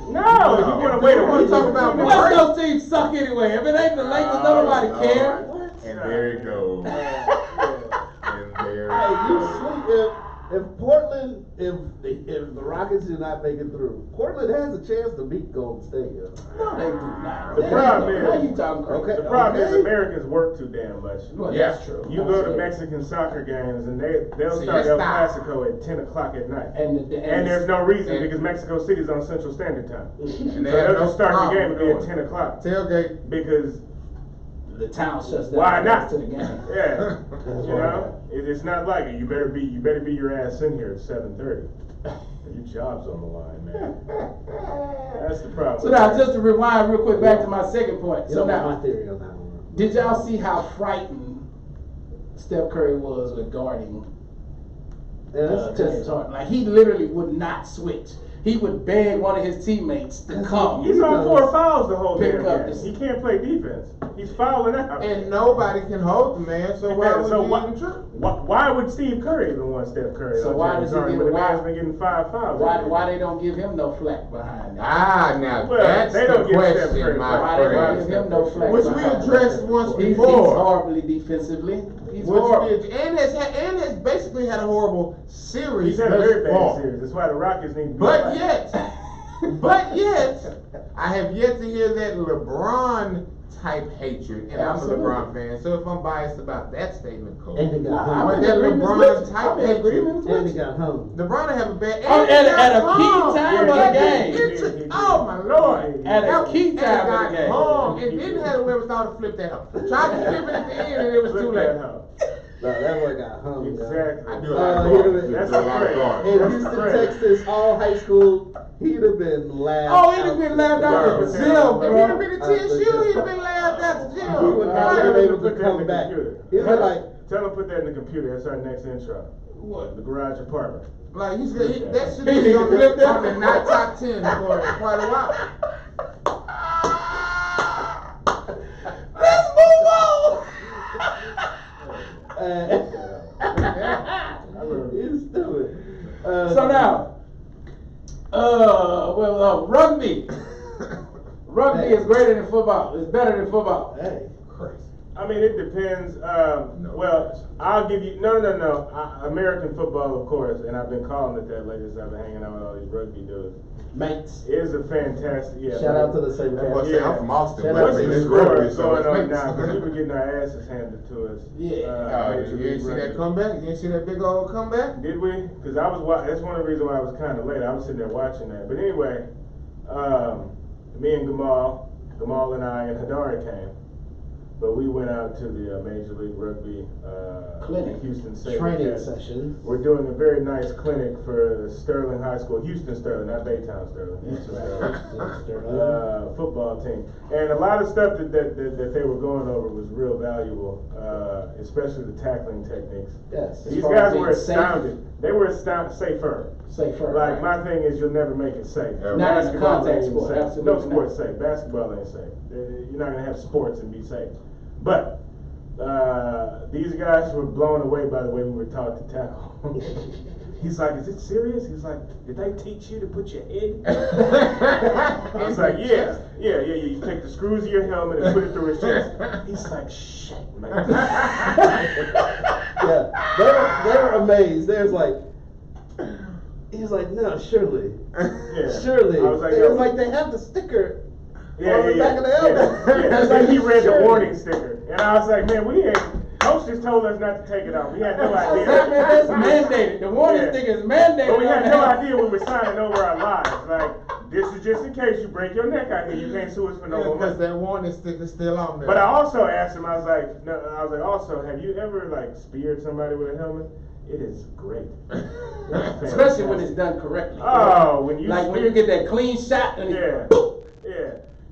S4: No, you want to wait a
S3: You wanna
S4: week.
S3: talk about
S2: The
S3: the
S2: West
S3: break?
S2: Coast teams suck anyway. If it ain't the Lakers, nobody care.
S3: And there it goes. And there
S1: Hey, you
S3: it
S1: sleep
S3: goes.
S1: if Portland, if the Rockets do not make it through, Portland has a chance to beat Golden State. Yo.
S2: No, they do not.
S4: The
S2: They
S4: problem
S2: don't.
S4: is-
S2: Now you talking crazy.
S1: Okay.
S4: The problem is
S1: Okay.
S4: Americans work too damn much.
S2: Well,
S3: Yeah.
S2: that's true.
S4: You go to Mexican soccer games and they'll
S3: See,
S4: start El
S3: that's
S4: Clasico at 10 o'clock at night.
S2: And
S4: And there's no reason
S3: and-
S4: because Mexico City's on Central Standard Time.
S3: And
S4: So
S3: they have
S4: they'll
S3: no
S4: just start the
S3: problem
S4: game and be
S3: doing
S4: at
S3: it.
S4: 10 o'clock.
S3: Tailgate.
S4: Because,
S2: the town shuts down.
S4: Why
S2: and
S4: not?
S2: goes to the game.
S4: yeah,
S1: That's
S4: you know, it's not like it. You better be your ass in here at 7:30. Your job's on the line, man. That's the problem.
S2: So now, just to rewind real quick back to my second point.
S1: You
S2: So
S1: know
S2: now,
S1: my theory on that one.
S2: did y'all see how frightened Steph Curry was with guarding
S1: Yeah, that's
S2: James
S1: just
S2: Harden? Like he literally would not switch. He would beg one of his teammates to come.
S4: He's on 4 fouls the whole
S2: Pick
S4: damn
S2: up
S4: game.
S2: this-
S4: He can't play defense. He's fouling out.
S3: And nobody can hold the man, so why would
S4: So
S3: he
S4: why-
S3: even try?
S4: Why would Steve Curry even want Steph Curry?
S2: So
S4: on
S2: why
S4: James
S2: does he
S4: Harden
S2: get-
S4: when the
S2: why-
S4: man's been getting 5 fouls?
S2: Why they don't give him no flack behind that?
S3: Ah, now
S4: Well,
S3: that's
S4: they
S3: the
S4: don't give Steph Curry
S3: question, my
S2: Why they don't
S3: friend.
S2: give him no flack?
S3: Which we
S2: behind
S3: addressed
S2: that?
S3: once
S2: He's
S3: before.
S2: horribly defensively. He's
S3: Which
S2: horrible.
S3: and has basically had a horrible series.
S4: He's had a
S3: thus
S4: very bad
S3: far.
S4: series. That's why the Rockets need to be
S3: But
S4: back.
S3: yet, I have yet to hear that LeBron type hatred, and
S2: Absolutely.
S3: I'm a LeBron fan. So if I'm biased about that statement, Cole,
S1: And he got
S2: I'm
S1: hung.
S3: but
S2: in
S3: that
S2: agreement
S3: LeBron
S2: with you.
S3: type
S2: I'm in
S3: hatred,
S2: agreement with
S1: And he
S2: you.
S1: got hung.
S3: LeBron have a bad.
S2: Oh,
S3: and he
S2: at
S3: got
S2: a key
S3: hung.
S2: time
S4: of the
S3: Yeah,
S2: game.
S3: it's- Oh my lord!
S2: At a
S3: That-
S2: key
S3: and
S2: time of
S3: got
S2: the game.
S3: hung, and didn't have whoever thought to flip that up. Tried to flip it at the end, and it was too
S4: Look
S3: late.
S4: at him.
S1: No, that boy got hung.
S4: Exactly.
S3: I do a lot of
S1: he'd have
S3: guards.
S1: been-
S4: That's
S3: Do a lot of
S4: afraid.
S3: guards.
S1: In
S4: That's
S1: Houston,
S4: great.
S1: Texas, all high school, he'd have been laughed.
S2: Oh, he'd have been laughed out of the gym,
S3: If he'd have
S2: bro.
S3: been a TSU, he'd have been laughed out the
S1: He
S3: gym.
S1: would not
S4: Tell
S1: have
S4: him
S1: been
S4: to
S1: able
S4: put
S1: to
S4: that in
S1: come
S4: the
S1: back.
S4: computer.
S1: He'd be like,
S4: Tell him to put that in the computer. That's our next intro.
S2: What?
S4: The garage apartment.
S3: Like that should
S2: He
S3: be on
S2: flipped
S3: the,
S2: that.
S3: on the not top 10 for quite a while.
S2: Let's move on.
S1: he's stupid.
S2: So now, rugby. Rugby is greater than football. It's better than football.
S1: Hey,
S3: Crazy.
S4: I mean, it depends. Well, I'll give you no. American football, of course, and I've been calling it that lately. Since I've been hanging out with all these rugby dudes.
S1: mates.
S4: Is a fantastic. Yeah.
S1: Shout out to the same
S3: That boy
S1: family.
S3: say I'm from Austin,
S1: Shout
S3: but
S1: out
S3: I
S1: to
S3: mean,
S1: the
S3: it's
S4: Score
S3: rugby,
S4: is
S3: so
S4: going
S3: it's
S4: on
S3: mixed.
S4: now because we were getting our asses handed to us.
S2: Yeah.
S4: Major
S3: You
S4: League
S3: didn't see that
S4: Rugby.
S3: comeback? You didn't see that big old comeback?
S4: Did we? Because I was that's one of the reasons why I was kind of late. I was sitting there watching that. But anyway, me and Gamal and I and Hadari came. But we went out to the Major League Rugby
S2: Clinic.
S4: Houston State.
S1: Training session.
S4: We're doing a very nice clinic for Sterling High School, Houston Sterling, not Baytown Sterling. Houston Sterling. Football team. And a lot of stuff that they were going over was real valuable, especially the tackling techniques.
S1: Yes.
S4: These
S2: far as
S4: guys
S2: being
S4: were
S2: safe?
S4: astounded. They were safer.
S2: Safer.
S4: Like, my thing is, you'll never make it safe.
S3: Not in
S2: a
S4: Basketball
S2: contact
S4: ain't
S2: sport,
S4: safe.
S2: absolutely
S4: No sport's
S2: not.
S4: safe. Basketball ain't safe. You're not gonna have sports and be safe. But these guys were blown away by the way we were taught to tackle. He's like, "Is it serious?" He's like, "Did they teach you to put your head?" I was like, "Yeah. You take the screws of your helmet and put it through his chest." He's like, "Shit, man."
S1: Yeah, they were amazed. They was like, he was like, no, surely,
S4: Yeah.
S1: surely.
S4: I was like,
S1: it
S4: "Yo."
S1: was like they have the sticker
S4: Yeah,
S1: on the back of the helmet.
S4: Yeah.
S1: It's
S4: Like he read the
S1: surely.
S4: warning sticker, and I was like, "Man, we ain't." Coach just told us not to take it off. We had no idea.
S2: That's mandated. The warning
S4: Yeah.
S2: sticker is mandated.
S4: But we had
S2: on
S4: no
S2: that.
S4: idea we were signing over our lives. Like, this is just in case you break your neck out here. You can't sue us for no more
S3: Because
S4: money.
S3: that warning sticker's still on there.
S4: But I also asked him, I was like, also, have you ever like speared somebody with a helmet? It is great.
S2: Especially when it's done correctly.
S4: Oh, when you
S2: like when you get that clean shot and
S4: Yeah.
S2: it's
S4: Yeah.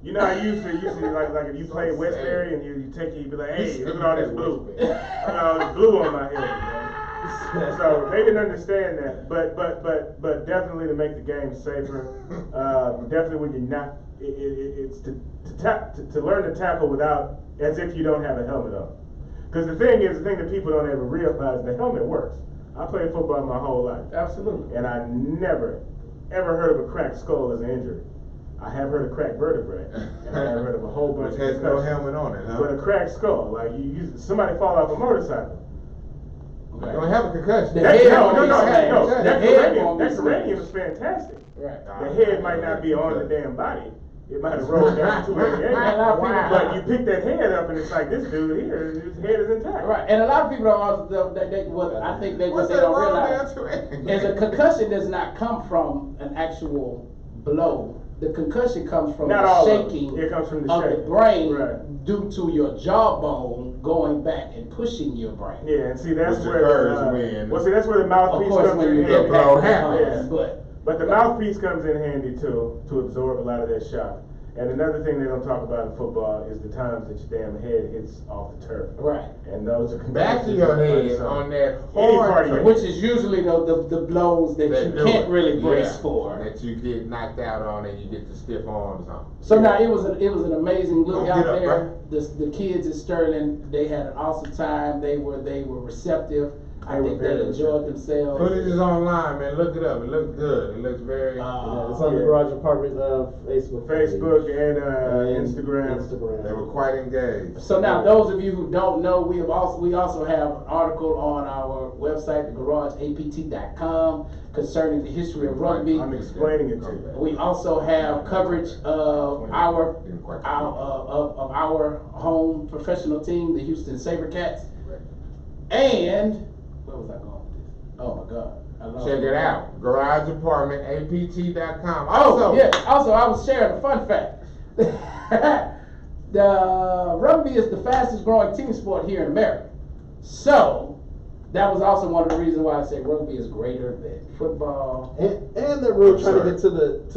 S4: You know, I used to like if you play Westbury and you take it, you be like, hey, look at all this blue. The blue on my head, man. So they didn't understand that, but definitely to make the game safer. Definitely when you're not, it's to learn to tackle without as if you don't have a helmet on. Because the thing that people don't ever realize, the helmet works. I played football my whole life,
S2: absolutely.
S4: and I never ever heard of a cracked skull as an injury. I have heard of cracked vertebrae, and I have heard of a whole bunch
S3: Which
S4: of
S3: has no
S4: concussions.
S3: helmet on it, huh?
S4: But a cracked skull, like somebody fall off a motorcycle.
S3: You don't have a concussion.
S2: The
S4: That,
S2: head
S4: no,
S2: won't
S4: no,
S2: be
S4: no,
S2: smashed.
S4: no.
S2: The
S4: That
S2: head won't be
S4: Iranian
S2: smashed.
S4: was fantastic.
S2: Right.
S4: The head might not be on the damn body. It might have rolled down 288.
S2: And a lot of people-
S4: But you pick that head up, and it's like this dude here, his head is intact.
S2: Right, and a lot of people don't also I think what
S3: What's
S2: they
S3: that
S2: don't
S3: wrong
S2: realize
S3: there
S2: is a concussion does not come from an actual blow. The concussion comes from
S4: Not
S2: the
S4: all of it.
S2: shaking
S4: It comes from the
S2: of the
S4: shaking.
S2: brain
S4: Right.
S2: due to your jawbone going back and pushing your brain.
S4: Yeah, and see that's
S3: Which
S4: where
S3: occurs when-
S4: well, see that's where the
S2: Of
S4: mouthpiece
S2: course,
S4: comes
S2: when
S4: in
S2: you
S4: handy.
S2: get back,
S3: blow happens.
S4: Yeah.
S2: but
S4: But the mouthpiece comes in handy too to absorb a lot of that shock. And another thing they don't talk about in football is the times that your damn head hits off the turf.
S2: Right.
S4: And those are
S3: Back to your head on that hard turf.
S2: Which is usually the blows that you can't really brace for.
S3: That you get knocked out on and you get the stiff arms on.
S2: So now it was an amazing look
S3: Don't
S2: out
S3: get up,
S2: there.
S3: bro.
S2: The kids at Sterling, they had an awesome time. They were receptive. I think they enjoyed themselves.
S3: Footage is online, man. Look it up. It looks good. It looks very.
S1: Yeah, it's on the Garage Apartment Facebook
S4: and
S1: page.
S4: Instagram.
S3: They were quite engaged.
S2: So now, those of you who don't know, we also have an article on our website, thegarageapt.com, concerning the history of rugby.
S4: I'm explaining it to you.
S2: We also have coverage of our home professional team, the Houston SaberCats. And where was I going with this? Oh my God. I lost
S3: Check
S2: it.
S3: it out. GarageApartmentAPT.com.
S2: Also, I was sharing a fun fact. The rugby is the fastest growing team sport here in America. So, that was also one of the reasons why I say rugby is greater than football.
S1: And they're really trying to get to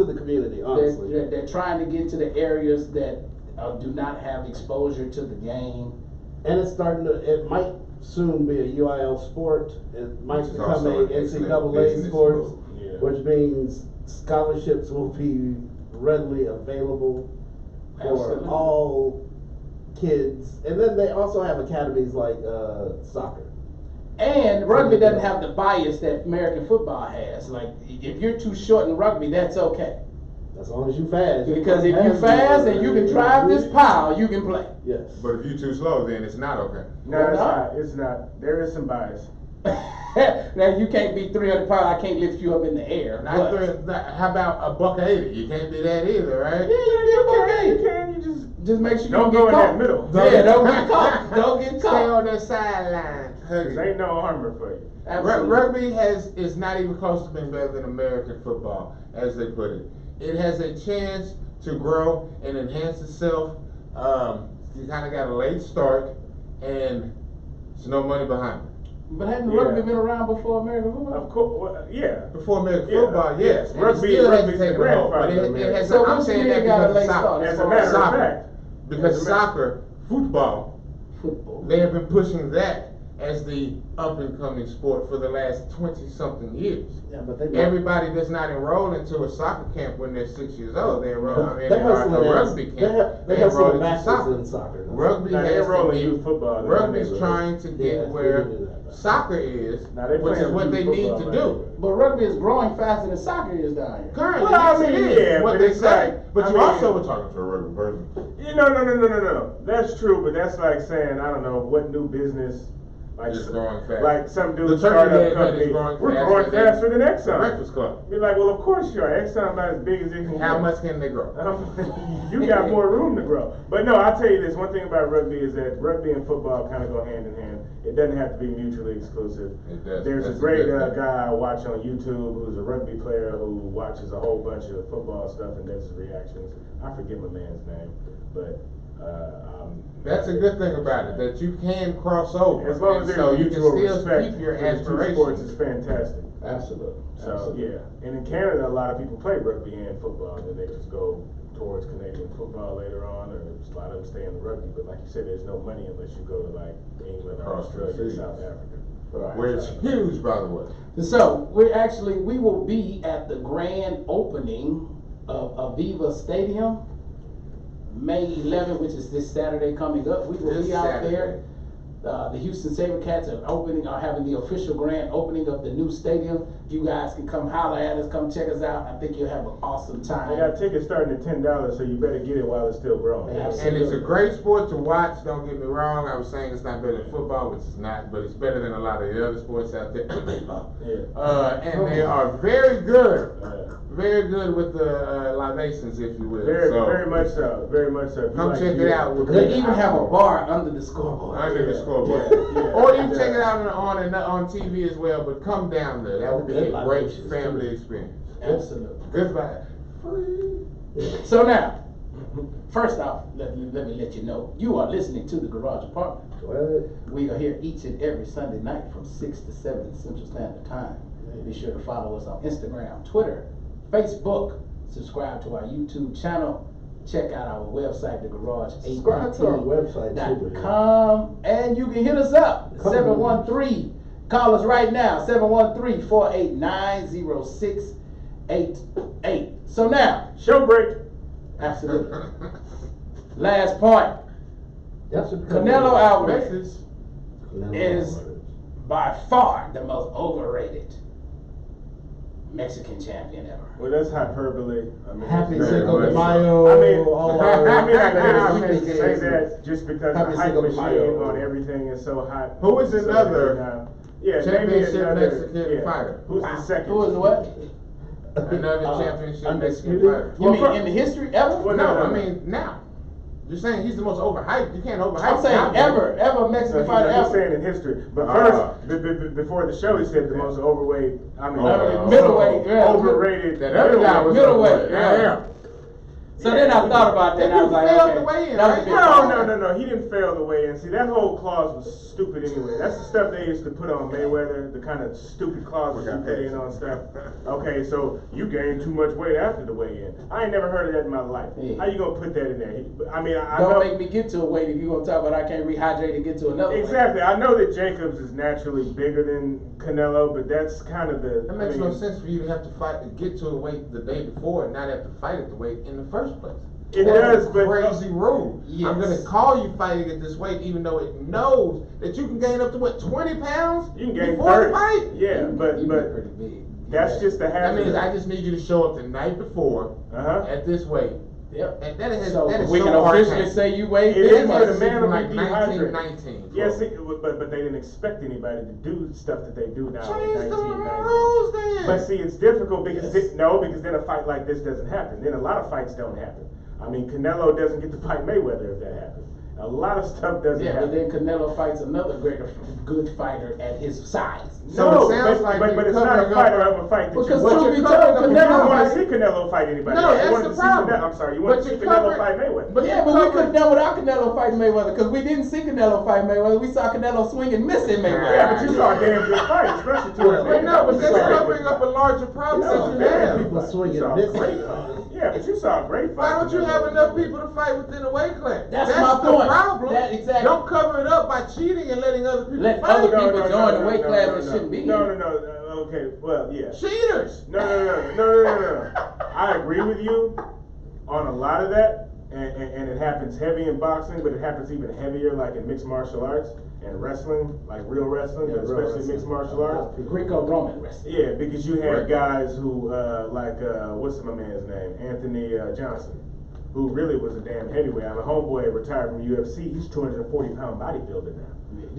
S1: the community, honestly.
S2: They're trying to get to the areas that do not have exposure to the game.
S1: And it's it might soon be a UIL sport. It might
S3: Which is
S1: become
S3: also
S1: a
S3: an excellent
S1: NCAA
S3: business
S1: sport,
S3: move.
S4: Yeah.
S1: which means scholarships will be readily available for
S2: Absolutely.
S1: all kids. And then they also have academies like soccer.
S2: And rugby doesn't have the bias that American football has. Like, if you're too short in rugby, that's okay.
S1: As long as you fast.
S2: Because if you fast and you can drive this pile, you can play.
S1: Yes.
S3: But if you're too slow, then it's not okay.
S4: No,
S2: Well,
S4: it's
S2: no.
S4: not. It's not. There is some bias.
S2: Now you can't be 300 pounds. I can't lift you up in the air.
S3: How
S2: But,
S3: about $1.80? You can't do that either, right?
S2: yeah, you
S4: You
S2: can.
S4: can. You
S2: Just make sure you
S4: don't
S2: get
S4: go in
S2: caught.
S4: that middle.
S2: Yeah, don't get caught. Don't get
S3: Stay
S2: caught.
S3: on that sideline.
S4: There ain't no armor for you.
S2: Absolutely.
S3: Rugby is not even close to being better than American football, as they put it. It has a chance to grow and enhance itself. You kind of got a late start, and there's no money behind it.
S2: But hadn't
S4: Yeah.
S2: rugby been around before American football?
S4: Of course. Well, yeah.
S3: Before American
S4: Yeah.
S3: football, yes. And
S4: Rugby-
S3: it still hasn't
S4: rugby's the
S3: taken hold, but
S4: grandfather
S3: it has.
S2: So
S3: I'm
S2: what
S3: saying
S2: you
S3: that
S2: mean got a
S3: because
S2: late
S3: of
S2: start?
S3: soccer.
S4: As a matter of
S3: Soccer.
S4: fact.
S3: Because
S4: As a matter-
S3: soccer, football,
S2: Football.
S3: they have been pushing that as the up-and-coming sport for the last 20-something years.
S1: Yeah, but they
S3: Everybody does not enroll into a soccer camp when they're 6 years old. They enroll in
S1: They
S3: a
S1: hustling
S3: rugby camp.
S1: They
S3: enroll
S1: hustle
S3: into
S1: backwards
S3: soccer.
S1: in soccer.
S3: Rugby
S4: Now, they
S3: has
S4: enroll
S3: to
S4: in
S3: be,
S4: youth football in
S3: rugby's
S4: my
S3: trying to get
S1: Yeah,
S3: where
S1: we do that.
S3: soccer is,
S4: Now, they
S3: which is
S4: playing
S3: what they
S4: youth
S3: need
S4: football
S3: to
S4: right
S3: do.
S2: But rugby is growing faster than soccer is down here.
S3: Currently,
S4: Well, I
S3: yes, it
S4: mean,
S3: is,
S4: yeah,
S3: what
S4: but
S3: they
S4: it's
S3: say.
S4: like-
S3: But
S4: I
S3: you
S4: mean-
S3: also were talking to a rugby person.
S4: No. That's true, but that's like saying, I don't know, what new business, like,
S3: It's growing fast.
S4: like some
S3: The
S4: dude
S3: turkey
S4: started
S3: leg
S4: a
S3: hunt
S4: company.
S3: is growing
S4: We're
S3: faster
S4: growing
S3: than
S4: faster than
S3: The
S4: Exxon.
S3: Breakfast Club.
S4: Be like, well, of course you are. Exxon about as big as it can
S3: How
S4: get.
S3: much can they grow?
S4: You got more room to grow. But no, I'll tell you this, one thing about rugby is that rugby and football kind of go hand in hand. It doesn't have to be mutually exclusive.
S3: It does.
S4: There's
S3: That's
S4: a great
S3: good thing.
S4: guy I watch on YouTube who's a rugby player who watches a whole bunch of football stuff and does his reactions. I forget my man's name, but
S3: That's a good thing about it, that you can cross over.
S4: as long
S3: and
S4: as there's
S3: so you can
S4: mutual
S3: still
S4: respect
S3: keep your
S4: for the two sports,
S3: aspirations.
S4: it's fantastic.
S2: Absolutely.
S4: So
S2: Absolutely.
S4: yeah, and in Canada, a lot of people play rugby and football, and then they just go towards Canadian football later on, or a lot of them stay in the rugby. But like you said, there's no money unless you go to like England or
S3: Across the
S4: Australia, or
S3: seas.
S4: South Africa.
S3: Where it's huge, by the way.
S2: So we will be at the grand opening of Aviva Stadium, May 11th, which is this Saturday coming up. We will
S3: This
S2: be out
S3: Saturday.
S2: there. The Houston SaberCats are having the official grand opening of the new stadium. You guys can come holler at us, come check us out. I think you'll have an awesome time.
S4: They got tickets starting at $10, so you better get it while it's still growing.
S3: And it's a great sport to watch, don't get me wrong. I was saying it's not better than football, which it's not, but it's better than a lot of the other sports out there.
S4: Yeah.
S3: And they are very good.
S4: Uh,
S3: Very good with the libations, if you will.
S4: very,
S3: so,
S4: very much so. Very much so. If you
S3: come
S4: like
S3: check
S4: beer-
S3: it out. With
S2: They
S3: the
S2: even have a
S3: iPhone.
S2: bar under the scoreboard.
S3: Under the
S4: Yeah,
S3: scoreboard.
S4: yeah,
S3: Or you can
S4: yeah.
S3: check it out on TV as well, but come down there. That would be
S1: Good
S3: a great
S1: libations,
S3: family
S1: too.
S3: experience.
S2: Absolutely.
S3: Goodbye. Free.
S2: So now, first off, let me let you know, you are listening to the Garage Apartment.
S1: Go ahead.
S2: We are here each and every Sunday night from 6 to 7 Central Standard Time. Be sure to follow us on Instagram, Twitter, Facebook. Subscribe to our YouTube channel. check out our website,
S1: Subscribe to our website, too, man.
S2: thegarage818.com, and you can hit us up,
S1: Come
S2: 713. Call us right now, 713-489-0688. So now,
S4: Show break.
S2: absolutely. Last point.
S1: That's a
S2: Canelo Alvarez
S3: Message.
S2: is by far the most overrated Mexican champion ever.
S4: Well, that's hyperbole. I mean,
S1: Happy
S4: that's
S1: Cinco de
S3: much.
S1: Mayo.
S4: I mean,
S1: all
S4: I
S1: our-
S4: guess we can say that just because
S1: Happy
S4: the hype
S1: Cinco de
S4: machine
S1: Mayo.
S4: on everything is so hot.
S3: Who is
S4: So
S3: another
S4: now, yeah,
S3: championship
S4: maybe another
S3: Mexican fighter?
S4: Who's the second?
S2: Who is what?
S3: Another championship Mexican
S1: undisputed?
S3: fighter.
S2: You mean in the history ever?
S4: Well,
S3: No,
S4: no,
S3: I mean now. You're saying he's the most overhyped. You can't overhype.
S2: I'm saying
S3: him.
S2: ever
S4: So
S2: Mexican
S4: he's
S2: fighter ever.
S4: saying in history. But first, before the show, he said the most overweight. I mean,
S2: Middleweight, yeah.
S4: overrated.
S3: That other guy was
S2: Middleweight,
S3: overweight.
S2: yeah. So then I thought about that and I was like,
S3: failed
S2: okay,
S3: the weigh-in,
S2: that was a
S3: right?
S2: bit
S4: No,
S2: hard.
S4: he didn't fail the weigh-in. See, that whole clause was stupid anyway. That's the stuff they used to put on Mayweather, the kind of stupid clauses you put in on stuff. Okay, so you gained too much weight after the weigh-in. I ain't never heard of that in my life.
S2: Yeah.
S4: How you gonna put that in there? I mean, I
S2: Don't
S4: know.
S2: make me get to a weight if you're going to talk about I can't rehydrate and get to another weight.
S4: Exactly. I know that Jacobs is naturally bigger than Canelo, but that's kind of the.
S3: That makes no sense for you to have to fight to get to a weight the day before and not have to fight at the weight in the first place.
S4: It
S3: That's
S4: does, but
S3: crazy rule.
S2: Yes.
S3: I'm gonna call you fighting at this weight, even though it knows that you can gain up to what 20 pounds
S4: you can gain
S3: before
S4: 30.
S3: the fight.
S4: Yeah, but
S2: You get pretty big.
S4: that's just the
S3: That
S4: habit.
S3: means I just need you to show up the night before
S4: Uh-huh.
S3: at this weight,
S2: Yep.
S3: and that is
S2: So
S3: that is
S2: we
S3: so
S2: can officially
S3: archaic.
S2: say you weigh
S4: It
S2: big.
S4: is
S3: That
S4: for the
S3: is
S4: man
S3: from
S4: to
S3: like
S4: be dehydrated.
S3: 1919.
S4: Yes, but they didn't expect anybody to do stuff that they do now in
S3: Change the
S4: 1990.
S3: rules then.
S4: But see, it's difficult because
S2: Yes.
S4: because then a fight like this doesn't happen. Then a lot of fights don't happen. I mean, Canelo doesn't get to fight Mayweather if that happens. A lot of stuff doesn't
S2: Yeah, but
S4: happen.
S2: then Canelo fights another greater good fighter at his size.
S3: So
S4: No,
S3: it sounds
S4: but,
S3: like
S4: but,
S3: you're
S4: but it's not a
S3: covering
S4: fighter
S3: up-
S4: of a fight that
S2: Because
S3: But
S4: you
S2: truth
S3: you're
S2: be
S3: covering
S2: told,
S3: up-
S4: You
S2: Canelo
S4: don't want to
S2: fight.
S4: see Canelo fight anybody.
S3: No,
S4: You
S3: that's
S4: wanted
S3: the
S4: to see
S3: problem.
S4: I'm sorry, you want
S3: But
S4: to see
S3: you're
S4: Canelo
S3: covering-
S4: fight Mayweather.
S3: but
S2: Yeah,
S3: you're
S2: but we could
S3: covering-
S2: have done without Canelo fighting Mayweather because we didn't see Canelo fight Mayweather. We saw Canelo swing and miss in Mayweather.
S4: Yeah, but you saw a damn good fight, especially two
S1: Well,
S4: years later.
S3: No, but that's
S4: You saw a
S3: covering
S4: good
S3: up a larger problem
S4: fight.
S3: that
S4: You
S3: you
S4: saw a
S3: have.
S1: People
S4: fight.
S1: swinging
S4: You saw a
S1: this
S4: great
S1: way.
S4: fight. Yeah, but you saw a great fight.
S3: Why don't you have enough people to fight within a weight class?
S2: That's my
S3: the
S2: point.
S3: problem.
S2: That- exactly.
S3: Don't cover it up by cheating and letting other people
S2: Let
S3: fight.
S2: other people join the weight class that
S4: no.
S2: shouldn't be
S4: No,
S2: here.
S4: Okay, well, yeah.
S3: Cheaters.
S4: No. I agree with you on a lot of that, and it happens heavy in boxing, but it happens even heavier like in mixed martial arts and wrestling, like real wrestling, but especially mixed martial arts.
S2: Greco-Roman wrestling.
S4: Yeah, because you have
S3: Right.
S4: guys who, what's my man's name? Anthony Johnson, who really was a damn heavyweight. I'm a homeboy retired from UFC. He's 240-pound bodybuilder now.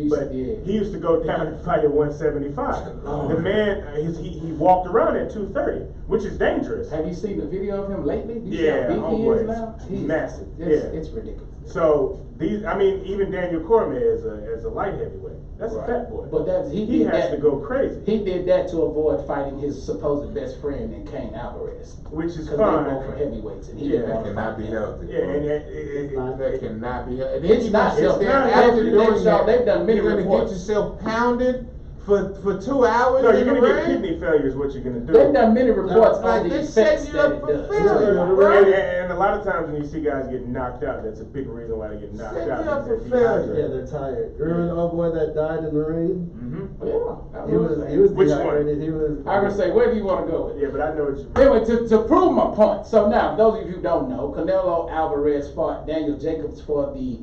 S4: But he used to go down and fight at 175.
S2: Oh.
S4: The man, he walked around at 230, which is dangerous.
S2: Have you seen the video of him lately? You see
S4: Yeah,
S2: how big he
S4: homeboy
S2: is now?
S4: is massive.
S2: It's ridiculous.
S4: So even Daniel Cormier is a light heavyweight. That's a fat boy.
S2: But
S4: he
S2: did
S4: has
S2: that-
S4: to go crazy,
S2: He did that to avoid fighting his supposed best friend in Cain Alvarez.
S4: which is
S2: Because they
S4: fine.
S2: both were heavyweights and he
S4: Yeah,
S2: didn't
S3: That
S2: want to
S3: cannot
S2: fight
S3: be
S2: him.
S3: healthy.
S4: Yeah, and
S3: That cannot be healthy.
S2: It's not.
S3: Sit
S2: It's
S3: there
S2: not.
S3: after
S2: They've
S3: doing
S2: shown-
S3: that,
S2: they've done many
S3: you're gonna
S2: reports.
S3: get yourself pounded for 2 hours
S4: no, you're
S3: in
S4: gonna
S3: the
S4: get
S3: ring.
S4: kidney failure is what you're gonna do.
S2: They've done many reports
S3: Like,
S2: on the
S3: they
S2: effects
S3: set you
S2: that
S3: up
S2: it
S3: for
S2: does.
S3: failure, bro.
S4: And a lot of times when you see guys get knocked out, that's a big reason why they get knocked
S3: Set
S4: out.
S3: you up
S4: because
S3: for
S4: they're
S3: failure.
S1: Yeah,
S4: dehydrated.
S1: they're tired. Remember the old boy that died in the ring?
S4: Mm-hmm.
S2: Yeah,
S1: He was
S4: Which one?
S1: dehydrated. He was.
S2: I'm gonna say, where do you want to go with it?
S4: Yeah, but I know what you mean.
S2: Anyway, to prove my point. So now, those of you who don't know, Canelo Alvarez fought Daniel Jacobs for the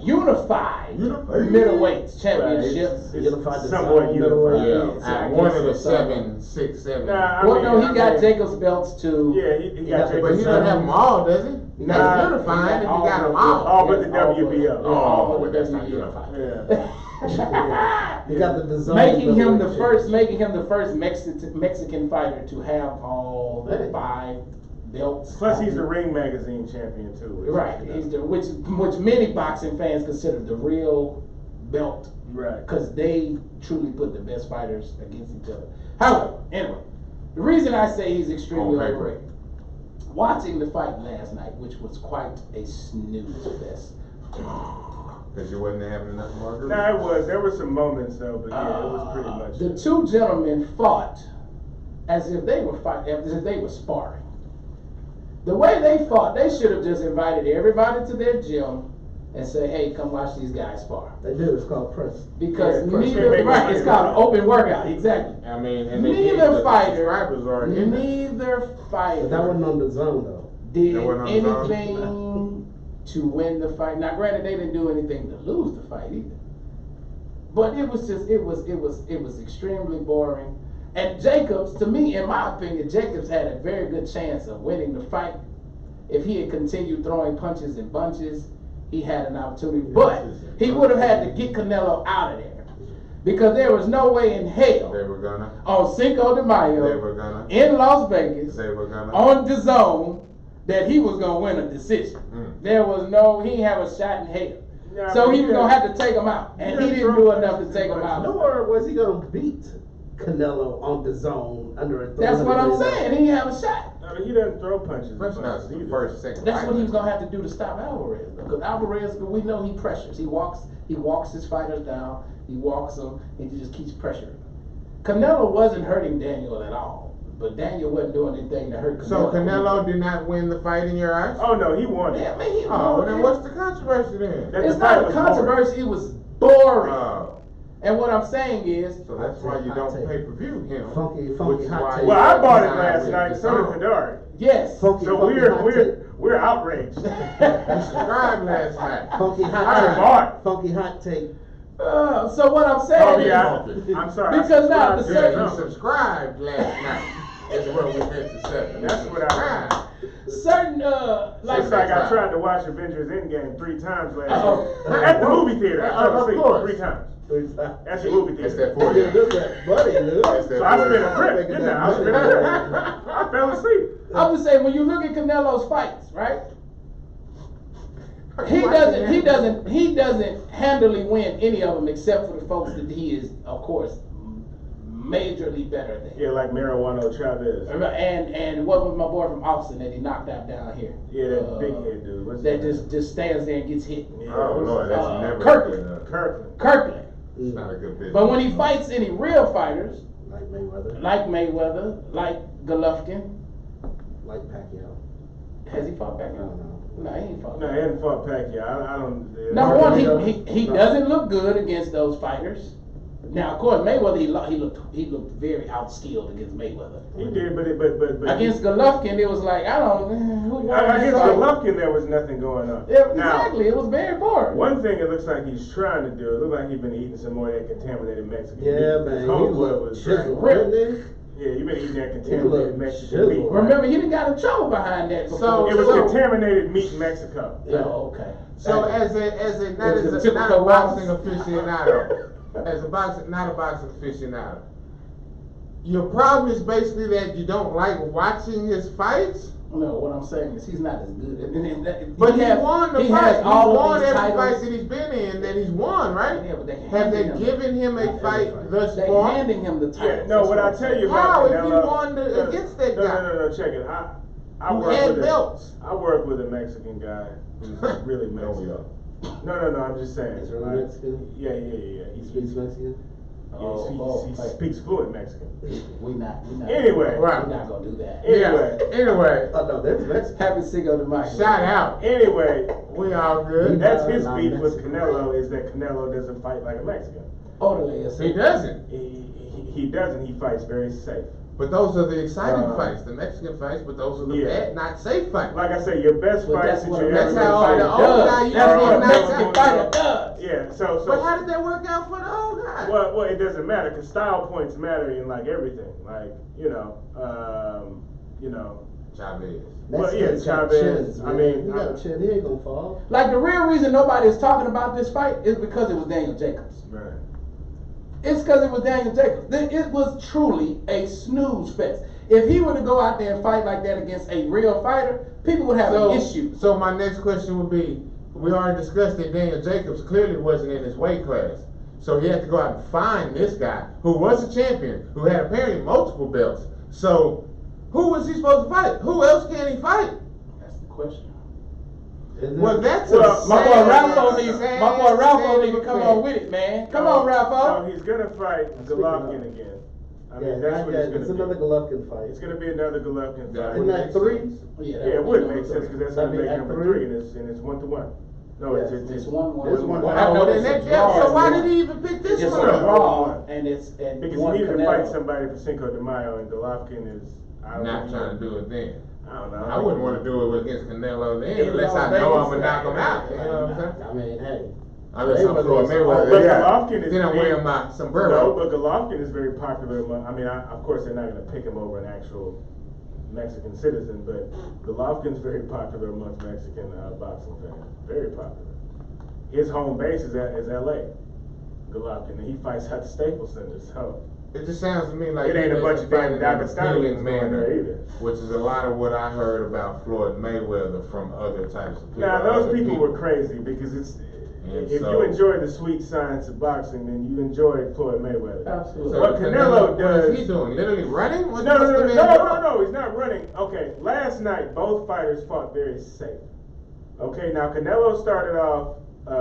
S2: unified middleweight championship.
S4: It's
S1: Unified
S4: somewhat
S1: design,
S4: unified.
S3: Yeah,
S2: Yes,
S3: at
S2: I
S3: one
S2: guess
S3: of the
S2: so.
S3: 7, 6, 7.
S4: Nah, I
S2: Well,
S4: mean,
S2: no, he
S4: I
S2: got
S4: mean-
S2: Jacobs belts too.
S4: Yeah, he got
S1: got the-
S3: But
S4: Jacobs.
S3: he doesn't have them all, does he? He's
S4: Nah,
S3: not unifying if he got them all.
S4: all but the
S2: Yes, all
S4: WBO.
S2: but- all
S3: Oh,
S2: but
S3: that's not
S2: WBO.
S3: unified.
S4: Yeah.
S1: He got the design.
S2: making him the
S1: middleweight
S2: first Mexican fighter to have all the
S1: Hey.
S2: 5 belts.
S4: Plus, he's the Ring Magazine champion too. which,
S2: Right,
S4: you know.
S2: he's the which many boxing fans consider the real belt
S4: Right.
S2: because they truly put the best fighters against each other. However, anyway, the reason I say he's extremely
S3: On paper.
S2: overrated, watching the fight last night, which was quite a snooze fest.
S3: Because you wasn't having enough margarita.
S4: Nah, it was. There were some moments though, but yeah, it was pretty much.
S2: The two gentlemen fought as if they were sparring. The way they fought, they should have just invited everybody to their gym and say, "Hey, come watch these guys spar."
S1: They do. It's called press.
S2: Because
S4: Yeah, press.
S2: neither, right, it's called an open workout. Exactly.
S3: I mean, and
S2: Neither fighter,
S3: subscribers are in there.
S2: neither fighter
S1: But that wasn't on the zone though.
S2: did
S3: That wasn't on the zone?
S2: anything to win the fight. Now, granted, they didn't do anything to lose the fight either. But it was just, it was extremely boring. And Jacobs, to me, in my opinion, Jacobs had a very good chance of winning the fight. If he had continued throwing punches and bunches, he had an opportunity. But he would have had to get Canelo out of there. Because there was no way in hell
S3: They were gonna.
S2: on Cinco de
S3: They
S2: Mayo
S3: were gonna.
S2: in Las Vegas
S3: They were gonna.
S2: on the zone that he was going to win a decision. There was no, he didn't have a shot in hell.
S4: Yeah,
S2: So
S4: but
S2: he was going to have to take him out. And he didn't do enough to take him out.
S1: Nor was he gonna beat Canelo on the zone under a.
S2: That's what I'm saying. He didn't have a shot.
S4: I mean, he doesn't throw punches.
S3: Especially not the
S4: either.
S3: first, second.
S2: That's
S3: fight.
S2: what he was going to have to do to stop Alvarez. Because Alvarez, we know he pressures. He walks his fighters down. He walks them, and he just keeps pressuring. Canelo wasn't hurting Daniel at all. But Daniel wasn't doing anything to hurt Canelo.
S3: So Canelo did not win the fight in your eyes?
S4: Oh no, he won it.
S2: Yeah, man, he
S3: Oh,
S2: won
S3: then
S2: it.
S3: what's the controversy then?
S4: That
S2: It's
S4: the fight
S2: not a
S4: was
S2: controversy. It was boring.
S3: Oh,
S2: And what I'm saying is,
S3: so that's why you don't pay-per-view him.
S1: Funky
S3: which is
S1: hot
S3: why
S1: take.
S3: you
S4: Well, I bought it
S3: not
S4: last
S3: with
S4: night.
S3: the
S4: So did
S3: zone.
S4: Hadar.
S2: yes.
S1: Funky,
S4: So
S1: funky hot take.
S4: we're outraged.
S3: You subscribed last night.
S1: Funky
S4: I
S1: hot
S4: bought.
S1: take. Funky hot take.
S2: So what I'm saying
S4: Oh
S2: is,
S4: yeah, I'm sorry. I
S2: Because now the
S4: subscribed to
S3: Yeah,
S4: the
S3: you
S4: zone.
S3: subscribed last night. Is what we meant to say. You
S4: That's what I-
S3: subscribed.
S2: certain like
S4: It's like I tried to watch Avengers Endgame 3 times last
S2: Uh-oh.
S4: night. At the movie theater. I fell
S3: Of
S4: asleep
S3: course.
S4: 3 times.
S1: 3 times.
S4: At the movie
S3: That's
S4: theater.
S3: that 40.
S1: Yeah, look at buddy, dude.
S3: That's that
S4: So I
S3: 40.
S4: spent a grip, didn't I? I spent a grip. I fell asleep.
S2: I'm just saying when you look at Canelo's fights, right? He
S3: Watching
S2: doesn't handily win any of them except for the folks that he is, of course, majorly better than.
S4: Yeah, like Marijuana Chavez.
S2: And what was my boy from Austin that he knocked out down here?
S4: Yeah, that big head dude. What's
S2: That
S4: his
S2: just stands there and gets hit.
S4: Yeah,
S3: Oh Lord, that's never
S2: Kirkland.
S3: good.
S4: Kirkland.
S2: Kirkland.
S3: It's not a good business.
S2: But when he fights any real fighters,
S1: Like Mayweather.
S2: like Mayweather, like Golovkin,
S1: Like Pacquiao.
S2: has he fought back
S1: I
S2: out?
S1: don't know.
S2: No, he ain't fought.
S4: No, he hadn't fought Pacquiao. I don't.
S2: Number
S1: Martin
S2: one,
S1: Leo.
S2: he doesn't look good against those fighters. Now, of course, Mayweather he looked very outskilled against Mayweather.
S4: He did, but
S2: Against Golovkin, it was like I don't who won this
S4: against
S2: fight?
S4: Golovkin there was nothing going on.
S2: Yeah,
S4: Now,
S2: exactly, it was very boring.
S4: one thing it looks like he's trying to do, it looks like he's been eating some more of that contaminated Mexican meat.
S1: Yeah,
S4: His
S1: man. He
S4: homeboy
S1: looked
S4: was
S1: chiseled,
S2: Ripped.
S1: didn't
S4: Yeah, you've been eating that
S1: looked
S4: contaminated Mexican
S1: chiseled.
S4: meat.
S2: Remember, he didn't got in trouble behind that.
S3: So-
S4: It was
S3: So-
S4: contaminated meat in Mexico.
S2: Oh, okay.
S3: So
S1: Hey.
S3: as a not
S2: It's
S3: as
S2: a
S3: a, not
S2: typical
S3: a boxing
S2: loss.
S3: aficionado, as a boxing not a boxing aficionado, your problem is basically that you don't like watching his fights.
S2: No, what I'm saying is he's not as good.
S3: But he won the
S2: he
S3: fight.
S2: has
S3: He
S2: all
S3: won
S2: of these
S3: every
S2: titles.
S3: fight that he's been in that he's won, right?
S2: Yeah, but they
S3: Have they
S2: handing him-
S3: given him a
S1: Not
S3: fight
S1: every fight.
S3: thus
S2: They
S3: far?
S2: handing him the titles.
S4: Yeah, no,
S2: That's
S4: what I
S2: I'm
S4: tell you
S2: saying.
S3: How?
S4: about
S3: If he
S4: Canelo-
S3: won against that guy.
S4: No, check it. I
S3: Who
S4: work
S3: had
S4: with a-
S3: belts?
S4: I work with a Mexican guy who's really
S3: No, we
S4: Mexican.
S3: don't.
S4: No, I'm just saying.
S1: He's really
S4: like,
S1: Mexican?
S4: Yeah.
S1: He speaks Mexican.
S4: He speaks fluent Mexican.
S2: We not.
S4: Anyway.
S3: Right.
S2: We're not gonna do that.
S4: Anyway.
S3: Yeah. Anyway,
S1: Oh no, there's Mexican.
S2: Happy Cinco de Mayo.
S3: shout out.
S4: Anyway,
S3: We all good.
S4: that's his
S1: Nah,
S4: beef with
S1: Mexican.
S4: Canelo is that Canelo doesn't fight like a Mexican.
S2: Orderly.
S3: He doesn't.
S4: He doesn't. He fights very safe.
S3: But those are the exciting
S4: Uh,
S3: fights, the Mexican fights. But those are the
S4: Yeah.
S3: bad, not safe fights.
S4: Like I say, your best
S2: But
S4: fights
S2: that's
S4: that
S2: what
S4: you
S2: a
S4: ever
S3: That's
S2: Mexican
S3: how
S2: fighter
S3: the old guy
S2: does.
S3: used
S2: That's
S3: to
S2: what a
S3: knock
S2: Mexican
S3: out.
S2: fighter does.
S4: Yeah. So.
S3: But how did that work out for the old guy?
S4: Well, it doesn't matter because style points matter in like everything. Like you know.
S3: Chavez.
S4: Well, yeah,
S1: Mexicans got
S4: Chavez,
S1: chins,
S4: I
S1: man.
S4: mean,
S1: he got a chin. He ain't gonna fall.
S2: Like the real reason nobody is talking about this fight is because it was Daniel Jacobs.
S4: Right.
S2: It's because it was Daniel Jacobs. It was truly a snooze fest. If he were to go out there and fight like that against a real fighter, people would have an issue.
S3: So my next question would be: we already discussed that Daniel Jacobs clearly wasn't in his weight class, so he had to go out and find this guy who was a champion, who had apparently multiple belts. So who was he supposed to fight? Who else can he fight?
S2: That's the question.
S3: Well, that's
S4: Well,
S3: a
S2: My boy
S3: sad,
S2: Ralpho
S3: sad
S2: need to come
S3: affair.
S2: on with it, man. Come on,
S4: So
S2: Ralpho.
S4: he's gonna fight Golovkin again. I mean, that's what
S1: it's
S4: it's
S1: another
S4: gonna be.
S1: Golovkin fight.
S4: It's gonna be another Golovkin
S3: That
S4: fight.
S1: Isn't that 3?
S2: Yeah,
S4: Yeah, it would make sense, because that's gonna
S1: That'd be
S4: make
S1: Act
S4: number
S1: 3.
S4: 3, and it's 1-1. No,
S1: Yes.
S2: It's 1-1.
S1: It's 1-1.
S2: I know
S3: then
S2: it's a
S3: that,
S2: draw.
S3: so why did he even pick this
S2: It's
S3: one
S2: a
S3: up?
S2: draw, and it's and
S4: Because
S2: one
S4: he needed to fight
S2: Canelo.
S4: somebody for Cinco de Mayo, and Golovkin is, I don't
S3: Not
S4: know.
S3: trying to do it then.
S4: I don't know.
S3: I wouldn't want to do it against Canelo then,
S2: In
S3: unless
S2: Las
S3: I know I'm
S2: Vegas,
S3: gonna knock him out. You
S2: right.
S3: know what I'm saying?
S1: I mean, hey.
S3: Unless I'm Floyd
S4: But
S3: Mayweather.
S4: Golovkin is
S3: Then I'm
S4: big.
S3: wearing my
S4: No,
S3: sombrero.
S4: but Golovkin is very popular among, I mean, of course, they're not gonna pick him over an actual Mexican citizen, but Golovkin's very popular amongst Mexican boxing fans. Very popular. His home base is LA. Golovkin, and he fights at the Staples Center, so.
S3: It just sounds to me like
S4: It ain't a
S3: he
S4: bunch
S3: was
S4: of damn
S3: fighting in a
S4: Dagestanians
S3: appealing
S4: going there either.
S3: which is a lot of what I heard about Floyd Mayweather from other types of people.
S4: Now, those
S3: other
S4: people were crazy, because
S3: And
S4: if
S3: so-
S4: you enjoy the sweet science of boxing, then you enjoy Floyd Mayweather.
S2: Absolutely.
S3: So
S4: What Canelo
S3: what is
S4: does-
S3: he doing? Literally running?
S4: No,
S3: What's
S4: no,
S3: the
S4: no,
S3: man
S4: no,
S3: doing?
S4: no, no, he's not running. Okay, last night, both fighters fought very safe. Okay, now Canelo started off, I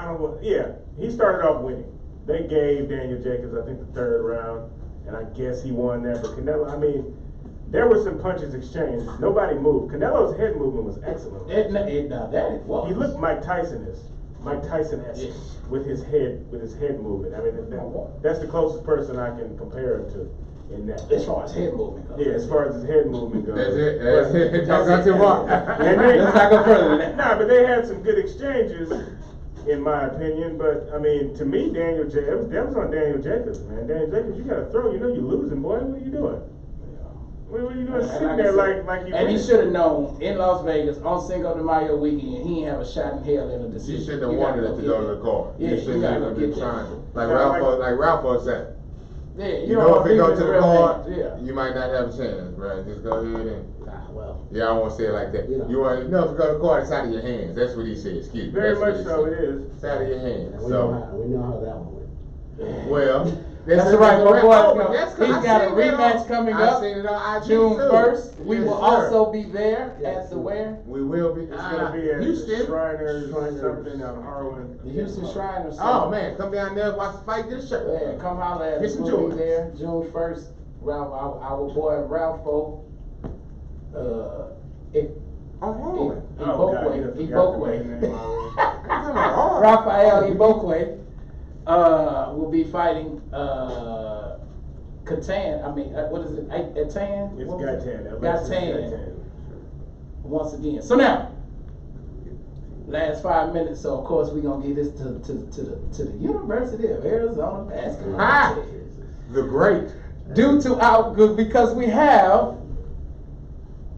S4: don't know, yeah, he started off winning. They gave Daniel Jacobs, I think, the 3rd round, and I guess he won that. But Canelo, I mean, there were some punches exchanged. Nobody moved. Canelo's head movement was excellent.
S2: That it was.
S4: He looked Mike Tyson-esque
S2: Yes.
S4: with his head movement. I mean, that's the closest person I can compare him to in that.
S2: As far as head movement goes.
S4: Yeah, as far as his head movement goes.
S3: That's it. That's it. Don't go too far.
S4: And they,
S2: Let's not go further than that.
S4: Nah, but they had some good exchanges, in my opinion. But I mean, to me, that was on Daniel Jacobs, man. Daniel Jacobs, you gotta throw. You know you're losing, boy. What are you doing? What are you doing sitting there like you?
S2: And he should have known in Las Vegas on Cinco de Mayo weekend, he ain't have a shot in hell in a decision.
S3: You shouldn't have wanted it to go to the court.
S2: Yeah,
S3: You shouldn't
S2: gotta
S3: even
S2: go
S3: be
S2: get that.
S3: trying to. Like
S4: Yeah,
S3: Ralph said.
S2: Yeah,
S3: You know, if it go to the court,
S2: Yeah.
S3: you might not have a chance, bro. Just go ahead and.
S1: Well,
S3: Yeah, I won't say it like that.
S1: You know.
S3: You want to know if it go to the court, it's out of your hands. That's what he said. Excuse me.
S4: Very
S3: That's what
S4: much
S3: he
S4: so.
S3: said.
S4: It is.
S3: It's out of your hands.
S1: we
S3: So,
S1: know how that one went.
S3: well,
S2: That's right, my boy.
S3: Oh, that's
S2: He's
S3: I
S2: got a
S3: seen that
S2: rematch
S3: on-
S2: coming
S3: I
S2: up
S3: seen it on IG
S2: June
S3: too.
S2: 1st. We
S3: Yes,
S2: will
S3: sir.
S2: also be there
S1: Yes,
S2: at the
S1: sir.
S2: where?
S3: We will be.
S4: It's gonna be at
S3: Houston.
S4: Shriners
S1: Shriners.
S4: something on Harlan.
S2: The Houston Shriners.
S3: Oh man, come down there, watch the fight, get a shirt.
S2: Yeah, come holler at
S3: Get
S2: us.
S3: some
S2: We'll be
S3: joy.
S2: there June 1st. Ralph, our boy Ralpho.
S3: Oh,
S4: Oh, God, you
S2: Ibokwe.
S4: forgot the man's name already.
S2: Rafael Ibokwe will be fighting Catan. I mean, what is it? Atan?
S4: It's
S2: What was it?
S4: Gatan. Alexis
S2: Gatan.
S4: Gatan.
S2: Once again. So now, last 5 minutes. So of course we're gonna get this to the University of Arizona basketball
S3: Ah!
S2: team.
S3: the great.
S2: Due to our good, because we have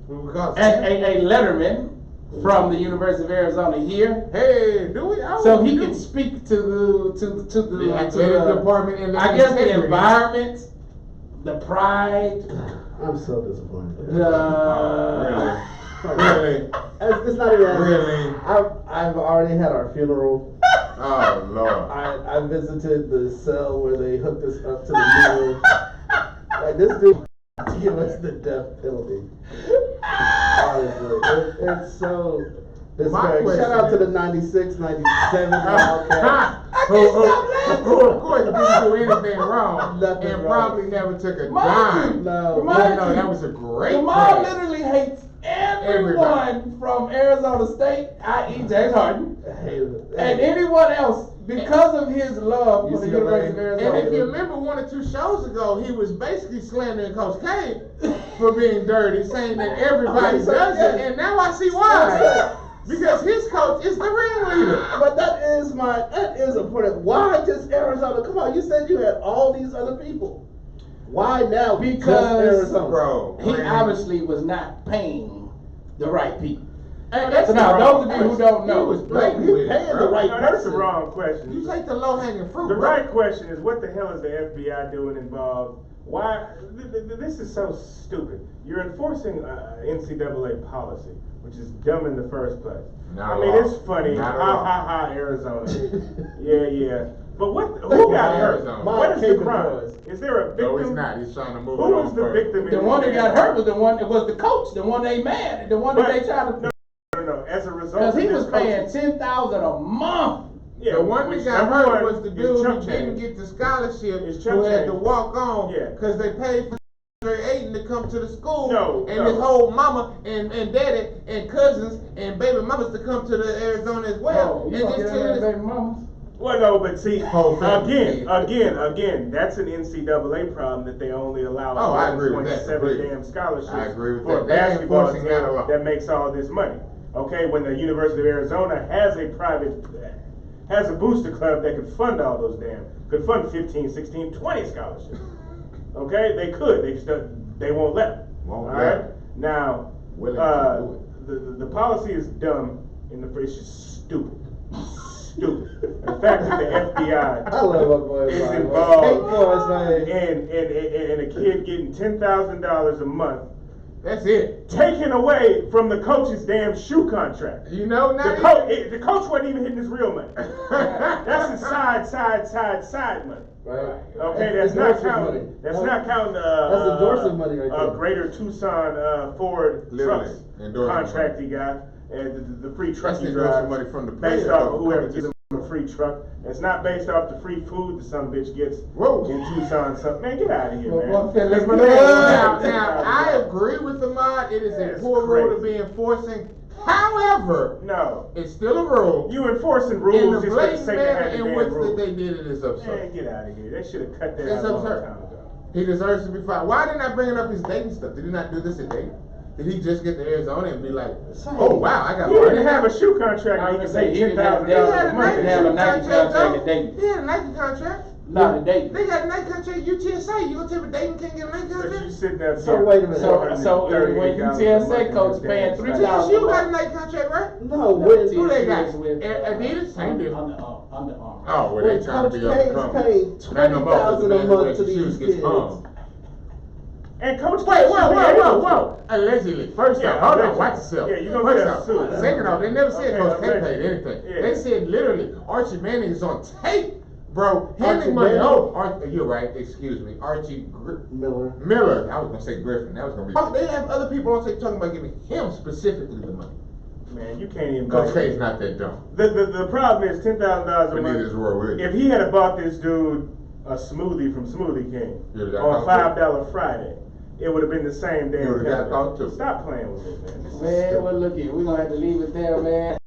S2: a letterman from the University of Arizona here,
S3: Hey, do we?
S2: so he can speak to
S3: the athletic department and the
S2: I guess the
S3: integrity.
S2: environment, the pride,
S1: I'm so disappointed.
S3: Really? Really?
S1: It's not even.
S3: Really?
S1: I've already had our funeral.
S3: Oh Lord.
S1: I visited the cell where they hooked us up to the needle. Like this dude to give us the death penalty. Honestly, it's so discouraging.
S3: question
S1: Shout out to
S3: is-
S1: the 96, 97 Wildcats.
S3: Who of course didn't do anything wrong
S1: Nothing
S3: and
S1: wrong.
S3: probably never took a
S2: Mind you,
S3: dime.
S1: No,
S2: Mind
S3: No,
S2: you,
S3: that was a great
S2: Jamal
S3: play.
S2: literally hates everyone from Arizona State, i.e. James Harden, and anyone else because of his love for the
S1: UCLA.
S2: University of Arizona.
S3: And if you remember 1 or 2 shows ago, he was basically slandering Coach K for being dirty, saying that everybody
S1: Yes,
S3: does
S1: yes.
S3: it, and now I see why. Because his coach is the ringleader.
S1: But that is a point. Why just Arizona? Come on, you said you had all these other people. Why now? just
S2: Because,
S1: Arizona?
S3: Bro,
S2: he obviously was not paying the right people.
S3: that's
S2: So now,
S3: the
S2: those
S3: wrong
S2: of you who don't
S3: person.
S2: know,
S3: He was
S1: No,
S3: blatant
S1: you
S3: with it,
S1: paying
S3: bro.
S1: the right
S4: No, that's the
S1: person.
S4: wrong question.
S3: You take the low hanging fruit.
S4: The
S3: bro.
S4: right question is, what the hell is the FBI doing involved? Why? This is so stupid. You're enforcing NCAA policy, which is dumb in the first place.
S3: Not
S4: I mean,
S3: at all.
S4: it's funny.
S3: Not
S4: Ha
S3: at all.
S4: ha ha, Arizona. Yeah. But who got hurt?
S3: Arizona.
S4: What is the
S1: Cape
S4: crime?
S1: Boys.
S4: Is there a victim?
S3: No, he's not. He's trying to move
S4: Who
S3: it
S4: was
S3: on
S4: the
S3: first.
S4: victim?
S2: the
S4: in
S2: one that
S4: the
S2: got hurt was the one that was the coach, the one they mad, the one that they tried to.
S4: No. As a result,
S2: Because he
S4: of
S2: was
S4: this
S2: paying
S4: coaching-
S2: $10,000 a month
S4: Yeah,
S3: The one
S4: which
S3: that got
S4: number
S3: hurt
S4: one
S3: was the
S4: is
S3: dude who
S4: chump
S3: didn't
S4: change.
S3: get the scholarship,
S4: It's
S3: who
S4: chump
S3: had to
S4: change.
S3: walk on,
S4: Yeah.
S3: because they paid for Aiden to come to the school,
S4: No,
S3: and
S4: no.
S3: his whole mama and daddy and cousins and baby mamas to come to the Arizona as well.
S2: Oh, you
S3: and
S2: gonna
S3: just
S2: get
S3: tell
S2: that
S3: this,
S2: baby mamas?
S4: Well, no, but see,
S3: Whole family.
S4: again, that's an NCAA problem that they only allow
S3: Oh, I agree with that
S4: 7
S3: completely.
S4: damn scholarships
S3: I agree with
S4: for a
S3: that. They ain't
S4: basketball
S3: enforcing that
S4: team
S3: law.
S4: that makes all this money. Okay, when the University of Arizona has a booster club that could fund all those could fund 15, 16, 20 scholarships. Okay, they could, they won't let them.
S3: Won't
S4: all
S3: let
S4: right,
S3: 'em.
S4: now,
S3: Willing to do
S4: the policy is dumb, it's just stupid. Stupid. The fact that the FBI
S1: I love my boy.
S4: is
S1: Ryan.
S4: involved
S1: Hate for us, man.
S4: and a kid getting $10,000 a month
S3: that's it.
S4: taken away from the coach's damn shoe contract.
S3: You know, not
S4: The coach wasn't even hitting his real money. That's his side money.
S1: Right.
S4: Okay, that's not
S1: endorsement
S4: counting.
S1: money.
S4: That's not counting.
S1: That's endorsement money right there.
S4: Greater Tucson Ford
S3: Literally,
S4: trucks
S3: endorsement
S4: contract
S3: money.
S4: he got, and the free truck
S3: That's
S4: he
S3: endorsement
S4: drives
S3: money from the
S4: based
S3: players,
S4: off
S3: though.
S4: of whoever gives him a free truck. It's not based off the free food that some bitch gets
S3: Whoa.
S4: in Tucson. Something, man, get out of here,
S2: Well,
S4: man.
S2: one fella-
S4: Let's
S2: Now-
S4: get
S3: Now,
S4: out
S3: now, I
S4: of here.
S3: agree with the mod. It is a
S4: It's
S3: poor rule to
S4: crazy.
S3: be enforcing. However,
S4: No,
S3: it's still a rule.
S4: you enforcing
S3: In
S4: rules
S3: the
S4: just for the
S3: blatant
S4: sake of
S3: manner
S4: having
S3: in
S4: damn
S3: which
S4: rules.
S3: they did it is
S4: Man,
S3: absurd.
S4: get out of here. They should have cut that
S3: It's
S4: out a long
S3: absurd.
S4: time ago.
S3: He deserves to be fired. Why didn't I bring it up his dating stuff? Did he not do this at Dayton? Did he just get to Arizona and be like, oh wow, I got
S4: He didn't have a shoe contract.
S2: I
S4: He
S2: was
S4: could
S2: gonna say,
S4: say
S2: he didn't have
S3: He
S2: that.
S3: had a
S2: He
S3: Nike
S2: didn't have a Nike
S3: contract
S2: contract at
S3: though.
S2: Dayton.
S3: He had a Nike contract.
S2: Not at Dayton.
S3: They got a Nike contract at UTSA. You gonna tell me Dayton can't get a Nike
S4: But you
S3: contract?
S4: sitting there.
S1: So wait a minute.
S2: So when UTSA coach paying $3,000
S3: TSU got a Nike contract, right?
S1: No, when
S3: Who they got?
S2: TSU is with,
S3: Adidas? Same difference.
S2: Under Armour.
S3: Oh, well, they
S1: when
S3: trying
S1: Coach
S3: to be
S1: K's
S3: undercover.
S1: paying
S3: Not no more, 'cause the
S1: $20,000 a
S3: man
S1: month
S3: wears
S1: to
S3: the shoes
S1: these
S3: gets
S1: kids.
S3: hung.
S4: And Coach
S3: Wait,
S4: K
S3: whoa,
S4: should be
S3: whoa,
S4: able
S3: whoa,
S4: to.
S3: whoa. Allegedly. First
S4: Yeah,
S3: off, hold on,
S4: allegedly.
S3: watch yourself.
S4: Yeah, you gonna
S3: First
S4: get
S3: off,
S4: sued.
S3: second off, they never said
S4: Okay,
S3: Coach K
S4: allegedly.
S3: paid anything.
S4: Yeah.
S3: They said literally, Archie Manning is on tape, bro,
S1: Archie
S3: handing money.
S1: Manning?
S3: Oh, you're right, excuse me. Archie
S1: Miller.
S3: Miller. I was gonna say Griffin. That was gonna be. Oh, they have other people on tape talking about giving him specifically the money.
S4: Man, you can't even.
S3: Coach K is not that dumb.
S4: The problem is $10,000 a
S3: But neither is
S4: month.
S3: Roy Williams.
S4: If he had bought this dude a smoothie from Smoothie King
S3: He would've got
S4: on
S3: caught,
S4: $5 Friday, it would have been the same damn.
S3: He would've got
S4: penalty.
S3: caught, too.
S4: Stop playing with me, man. This is
S2: Man,
S4: stupid.
S2: well, look here, we're gonna have to leave it there, man.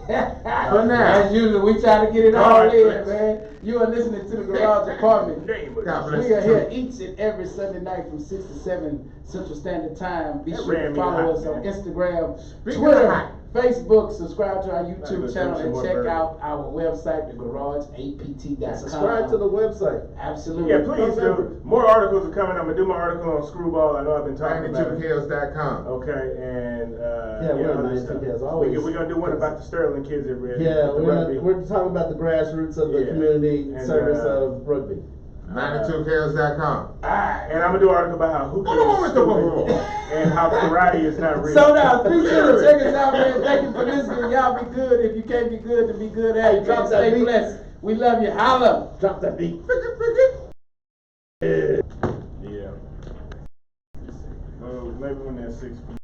S3: For now.
S2: As usual, we try to get it
S3: God
S2: all in,
S3: bless.
S2: man. You are listening to the Garage Apartment.
S4: Name of
S3: God
S4: Jesus.
S3: bless.
S2: We are here each and every Sunday night from 6 to 7 Central Standard Time. Be
S4: That
S2: sure
S4: ran
S2: to
S4: me
S2: follow
S4: hot,
S2: us on
S4: man.
S2: Instagram,
S3: Speaking
S2: Twitter,
S3: of hot.
S2: Facebook. Subscribe to our YouTube
S4: Let's
S2: channel
S4: do some
S2: and
S4: more
S2: check
S4: burgers.
S2: out our website, thegarageapt.com.
S1: Subscribe to the website.
S2: Absolutely.
S4: Yeah, please do. More articles are coming. I'm gonna do my article on Screwball. I know I've been talking about it.
S3: 92kills.com.
S4: Okay, and
S1: Yeah, we're on
S4: other
S1: 92
S4: stuff.
S1: Kills, always.
S4: We're gonna do one about the Sterling kids at Red.
S1: Yeah,
S4: the rugby.
S1: we're talking about the grassroots of the
S4: Yeah.
S1: community
S4: And,
S1: service of rugby.
S3: 92kills.com.
S4: And I'm gonna do an article about how hookah
S3: Hold on,
S4: is
S3: Mr. Whoa,
S4: stupid
S3: whoa, whoa.
S4: and how karate is not real.
S2: So now, be sure to check us out, man. Thank you for listening. Y'all be good. If you can't be good, then be good. Hey,
S1: Drop
S2: man,
S1: that
S2: stay
S1: beat.
S2: blessed. We love you. Holla.
S1: Drop that beat.
S4: Yeah. Maybe when they're 6 feet.